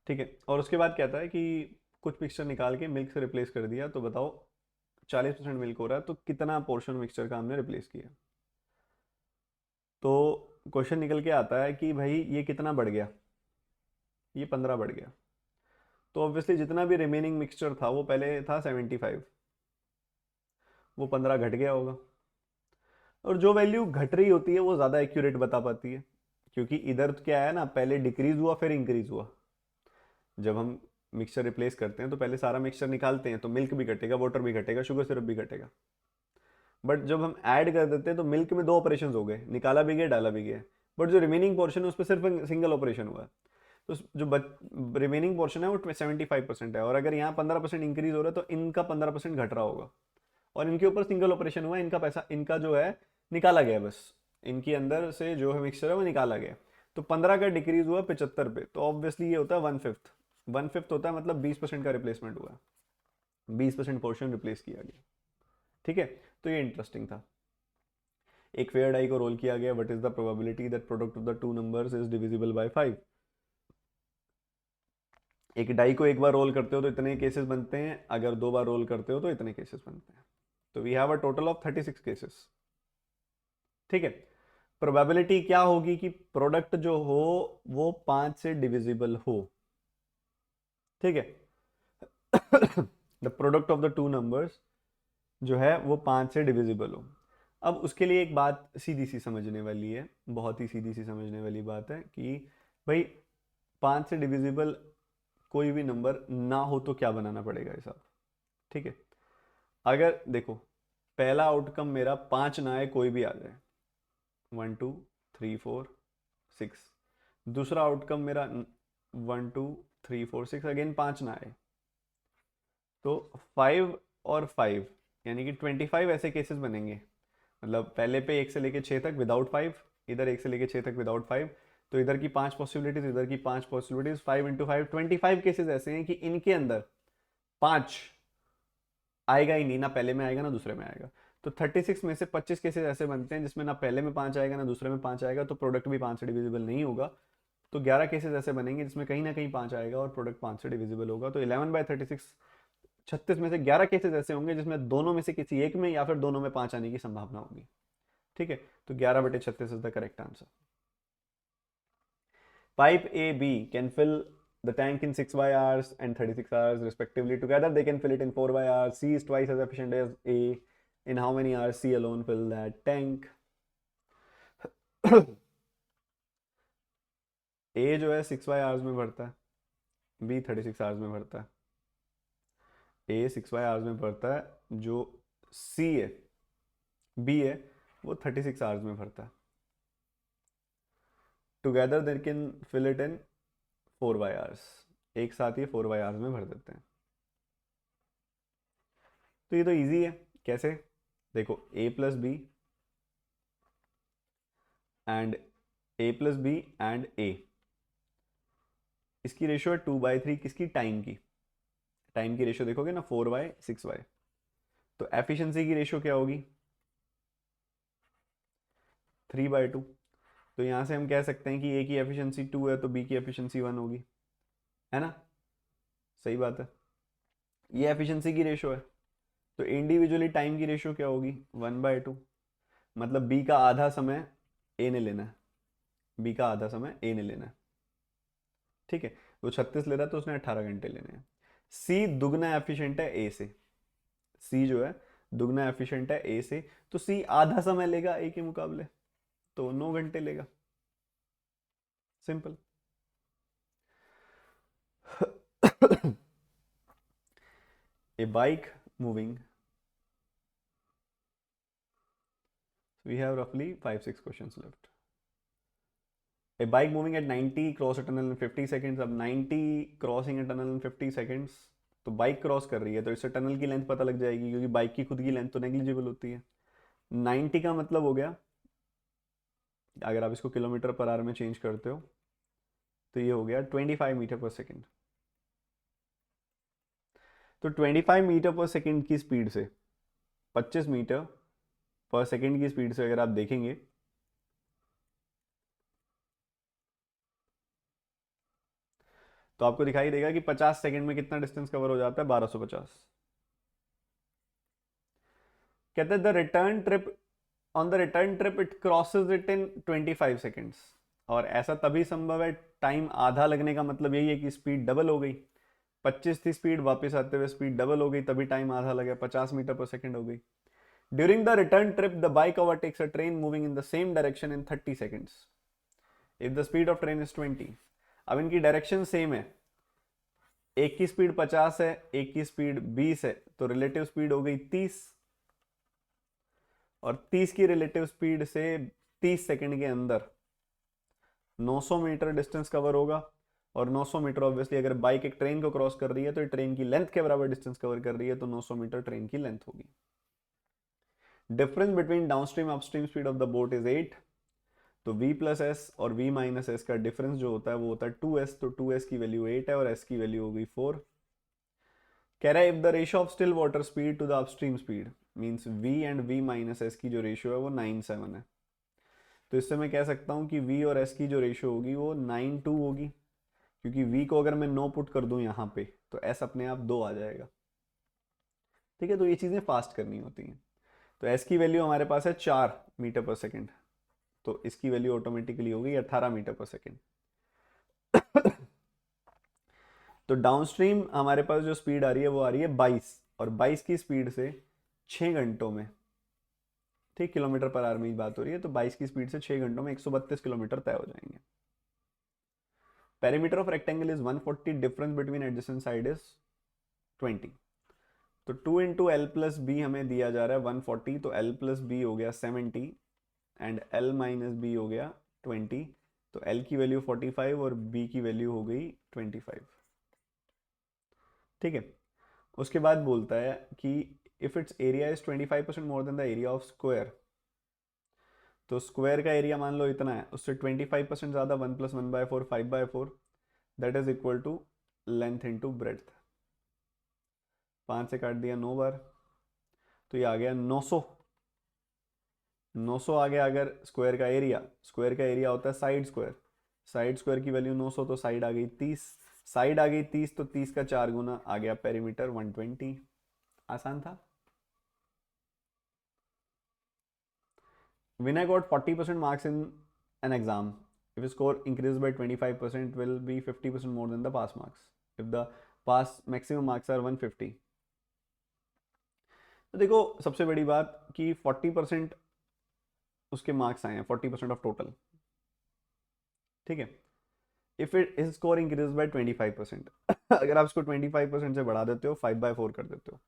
ठीक है। और उसके बाद कहता है कि कुछ मिक्सचर निकाल के मिल्क से रिप्लेस कर दिया, तो बताओ 40% मिल्क हो रहा है, तो कितना पोर्शन मिक्सचर का हमने रिप्लेस किया? तो क्वेश्चन निकल के आता है कि भाई ये कितना बढ़ गया? ये 15 बढ़ गया। तो ऑब्वियसली जितना भी रिमेनिंग मिक्सचर था, वो पहले था 75, वो 15 घट गया होगा। और जो वैल्यू घट रही होती है वो ज़्यादा एक्यूरेट बता पाती है, क्योंकि इधर तो क्या है ना, पहले डिक्रीज हुआ फिर इंक्रीज हुआ। जब हम मिक्सचर रिप्लेस करते हैं तो पहले सारा मिक्सचर निकालते हैं, तो मिल्क भी घटेगा, वाटर भी घटेगा, शुगर सिरप भी घटेगा। बट जब हम ऐड कर देते हैं तो मिल्क में 2 ऑपरेशन हो गए, निकाला भी गया, डाला भी गया। बट जो रिमेनिंग पोर्शन है उस पर सिर्फ सिंगल ऑपरेशन हुआ है। तो जो रिमेनिंग पोर्शन है वो 75% है, और अगर यहाँ 15% इंक्रीज हो रहा है तो इनका 15% घट रहा होगा, और इनके ऊपर सिंगल ऑपरेशन हुआ, इनका पैसा, इनका जो है निकाला गया, बस इनके अंदर से जो है मिक्सचर है वो निकाला गया। तो 15 का डिक्रीज हुआ 75 पे, तो ऑब्वियसली ये होता है 1/5। 1/5 होता है मतलब 20% का रिप्लेसमेंट हुआ, 20% पोर्शन रिप्लेस किया गया। ठीक है, तो ये इंटरेस्टिंग था। एक फेयर डाई को रोल किया गया, what is the probability that product of the two numbers is divisible by 5। एक डाई को एक बार रोल करते हो तो इतने केसेस बनते हैं, अगर 2 बार रोल करते हो तो इतने केसेस बनते हैं। तो we have a total of 36 cases. ठीक है, प्रोबेबिलिटी क्या होगी कि प्रोडक्ट जो हो वो 5 से डिविजिबल हो। ठीक है, the product of the two numbers जो है वो 5 से डिविजिबल हो। अब उसके लिए एक बात सीधी सी समझने वाली है, बहुत ही सीधी सी समझने वाली बात है कि भाई 5 से डिविजिबल कोई भी नंबर ना हो तो क्या बनाना पड़ेगा हिसाब। ठीक है, अगर देखो पहला आउटकम मेरा 5 ना आए, कोई भी आ जाए 1 2 3 4 6, दूसरा आउटकम मेरा 1 2 3 4 6 अगेन 5 ना आए, तो 5 और 5 यानी कि 25 ऐसे केसेस बनेंगे। मतलब पहले पे 1 से लेके 6 तक विदाउट 5, इधर 1 से लेके 6 तक विदाउट 5, तो इधर की 5 पॉसिबिलिटीज, इधर की 5 पॉसिबिलिटीज, 5 इंटू 5 25 केसेस ऐसे हैं कि इनके अंदर 5 आएगा ही नहीं, ना पहले में आएगा ना दूसरे में आएगा। तो 36 में से 25 केसेस ऐसे बनते हैं जिसमें ना पहले में 5 आएगा ना दूसरे में 5 आएगा, तो प्रोडक्ट भी 5 से डिविजिबल नहीं होगा। तो 11 केसेस ऐसे बनेंगे जिसमें कहीं ना कहीं 5 आएगा और प्रोडक्ट 5 से डिविजिबल होगा। तो 11/36, 36 में से 11 केसेस ऐसे होंगे जिसमें दोनों में से किसी एक में या फिर दोनों में 5 आने की संभावना होगी। ठीक है, तो 11/36 is the correct answer. Pipe A B can fill the tank in 6 hours and 36 hours respectively. Together they can fill it in 4 hours. C is twice as efficient as A. In how many hours C alone fill that tank? A जो है 6 hours में भरता है, B 36 hours में भरता है। A 6 hours में भरता है, जो C है, B है, वो 36 hours में भरता है। Together they can fill it in 4 hours, एक साथ ही 4 hours में भर देते हैं। तो ये तो इजी है। कैसे? देखो a plus B and a, इसकी रेशियो है 2/3, किसकी? टाइम की। टाइम की रेशियो देखोगे ना 4/6, तो एफिशिएंसी की रेशियो क्या होगी? 3/2। तो यहां से हम कह सकते हैं कि a की एफिशिएंसी 2 है तो b की एफिशिएंसी 1 होगी, है ना? सही बात है, ये एफिशिएंसी की रेशियो है। तो इंडिविजुअली टाइम की रेशियो क्या होगी? 1/2। मतलब b का आधा समय a ने लेना है, b का आधा समय a ने लेना है। ठीक है, वो 36 ले रहा है तो उसने 18 घंटे लेने हैं। सी दुगना एफिशिएंट है ए से, सी जो है दुगना एफिशिएंट है ए से, तो सी आधा समय लेगा ए के मुकाबले, तो 9 घंटे लेगा। Simple. A bike moving, we have roughly 5-6 questions left. A bike moving at 90 cross a tunnel in 50 seconds. अब 90 crossing a tunnel in 50 seconds, तो बाइक क्रॉस कर रही है तो इससे टनल की लेंथ पता लग जाएगी, क्योंकि बाइक की खुद की लेंथ तो नेग्लिजिबल होती है। 90 का मतलब हो गया, अगर आप इसको किलोमीटर पर आवर में चेंज करते हो तो ये हो गया 25 मीटर पर सेकेंड। तो 25 मीटर पर सेकेंड की स्पीड से 25 मीटर पर सेकेंड की स्पीड से अगर आप देखेंगे तो आपको दिखाई देगा कि 50 सेकंड में कितना डिस्टेंस कवर हो जाता है? 1250। कहते हैं the return trip, on the return trip it crosses it in 25 seconds. और ऐसा तभी संभव है, टाइम आधा लगने का मतलब यही है कि स्पीड डबल हो गई। 25 थी स्पीड, वापस आते हुए स्पीड डबल हो गई, तभी टाइम आधा लगा, 50 मीटर पर सेकेंड हो गई। During the return trip the bike overtakes a train moving in the same direction in 30 seconds if the speed of train is 20। अब इनकी डायरेक्शन सेम है, एक की स्पीड 50 है, एक की स्पीड 20 है, तो रिलेटिव स्पीड हो गई 30, और 30 की रिलेटिव स्पीड से 30 सेकंड के अंदर 900 मीटर डिस्टेंस कवर होगा। और 900 मीटर ऑब्वियसली अगर बाइक एक ट्रेन को क्रॉस कर रही है तो ट्रेन की लेंथ के बराबर डिस्टेंस कवर कर रही है, तो 900 मीटर ट्रेन की लेंथ होगी। Difference between downstream upstream speed of the boat is 8, तो v प्लस एस और v माइनस एस का डिफरेंस जो होता है वो होता है 2s, तो 2s की वैल्यू 8 है और s की वैल्यू हो गई 4। कह रहा है if the ratio of still water speed to the upstream speed means v and v minus S की जो रेशियो है वो 9:7 है, तो इससे मैं कह सकता हूँ कि v और s की जो रेशियो होगी वो 9:2 होगी, क्योंकि v को अगर मैं 9 पुट कर दूं यहाँ पे तो s अपने आप 2 आ जाएगा। ठीक है, तो ये चीज़ें फास्ट करनी होती हैं। तो s की वैल्यू हमारे पास है 4 मीटर पर सेकेंड, तो इसकी वैल्यू ऑटोमेटिकली हो गई 18 मीटर पर सेकेंड। तो डाउनस्ट्रीम हमारे पास जो स्पीड आ रही है वो आ रही है 22, और 22 की स्पीड से 6 घंटों में, ठीक, किलोमीटर पर आवर में बात हो रही है, तो 22 की स्पीड से 6 घंटों में 132 किलोमीटर तय हो जाएंगे। Perimeter of rectangle is 140, difference between adjacent side is 20, तो 2 इंटू एल प्लस बी हमें दिया जा रहा है 140, तो एल प्लस बी हो गया 70 एंड एल माइनस बी हो गया 20, तो एल की वैल्यू 45 और बी की वैल्यू हो गई 25। ठीक है, उसके बाद बोलता है कि if it's area is 25% more than the area of square, तो स्क्वायर का एरिया मान लो इतना है, उससे 25% ज़्यादा 1 + 1/4 5/4, that is equal to length into breadth. 5 से काट दिया 9 बार, तो ये आ गया 900। 900 आ गया अगर स्क्वायर का एरिया, स्क्वायर का एरिया होता है साइड स्क्वायर, साइड स्क्वायर की वैल्यू 900, तो साइड आ गई 30, साइड आ गई 30, तो 30 का 4 गुना आ गया पेरीमीटर 120। आसान था। Vinay got 40% marks in an exam. If his score increases by 25%, will be 50% more than the pass marks. If the pass maximum marks are 150. तो देखो सबसे बड़ी बात कि 40% उसके मार्क्स आए हैं, 40% ऑफ टोटल। ठीक है, if it is score increase by 25%, अगर आप इसको 25% से बढ़ा देते हो, 5/4 कर देते हो,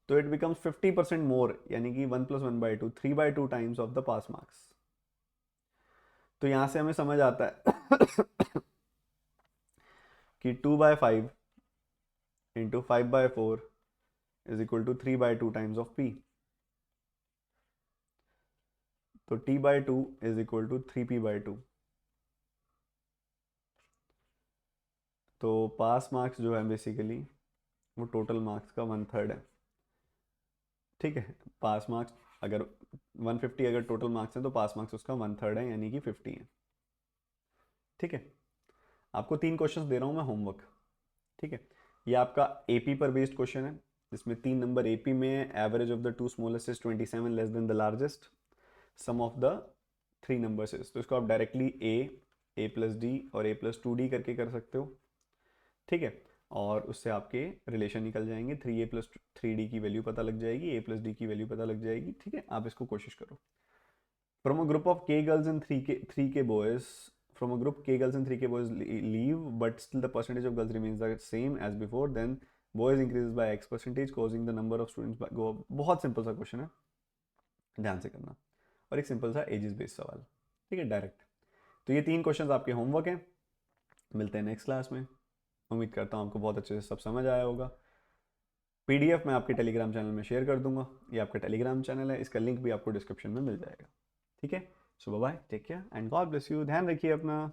तो इट बिकम्स 50% मोर, यानी कि 1 + 1/2 3/2 times of the pass marks. तो यहां से हमें समझ आता है कि 2/5 into 5/4 is equal to 3/2 times of P, तो t/2 is equal to 3p/2। तो पास मार्क्स जो है बेसिकली वो टोटल मार्क्स का 1/3 है। ठीक है, पास मार्क्स अगर 150 अगर टोटल मार्क्स हैं तो पास मार्क्स उसका 1/3 है, यानी कि 50 है। ठीक है, आपको 3 क्वेश्चन दे रहा हूँ मैं होमवर्क। ठीक है, ये आपका एपी पर बेस्ड क्वेश्चन है, जिसमें 3 नंबर एपी में average of the 2 smallest is 27 less than the largest, sum of the 3 numbers is, तो इसको आप डायरेक्टली ए प्लस डी और a + 2d करके कर सकते हो। ठीक है, और उससे आपके रिलेशन निकल जाएंगे, 3a + 3d की वैल्यू पता लग जाएगी, a + d की वैल्यू पता लग जाएगी। ठीक है, आप इसको कोशिश करो। From a group of k girls and 3k boys, from a group k girls and 3k boys leave, but still the percentage of girls remains the same as before, then boys increases by x%, causing the number of students by go up। बहुत simple सा question है, ध्यान से करना, और एक simple सा edges based सवाल। ठीक है, डायरेक्ट। तो ये 3 क्वेश्चन आपके होमवर्क हैं, मिलते हैं नेक्स्ट क्लास में। उम्मीद करता हूँ आपको बहुत अच्छे से सब समझ आया होगा। पीडीएफ मैं आपके टेलीग्राम चैनल में शेयर कर दूंगा, ये आपका टेलीग्राम चैनल है, इसका लिंक भी आपको डिस्क्रिप्शन में मिल जाएगा। ठीक है, so bye, take care and God bless you, ध्यान रखिए अपना।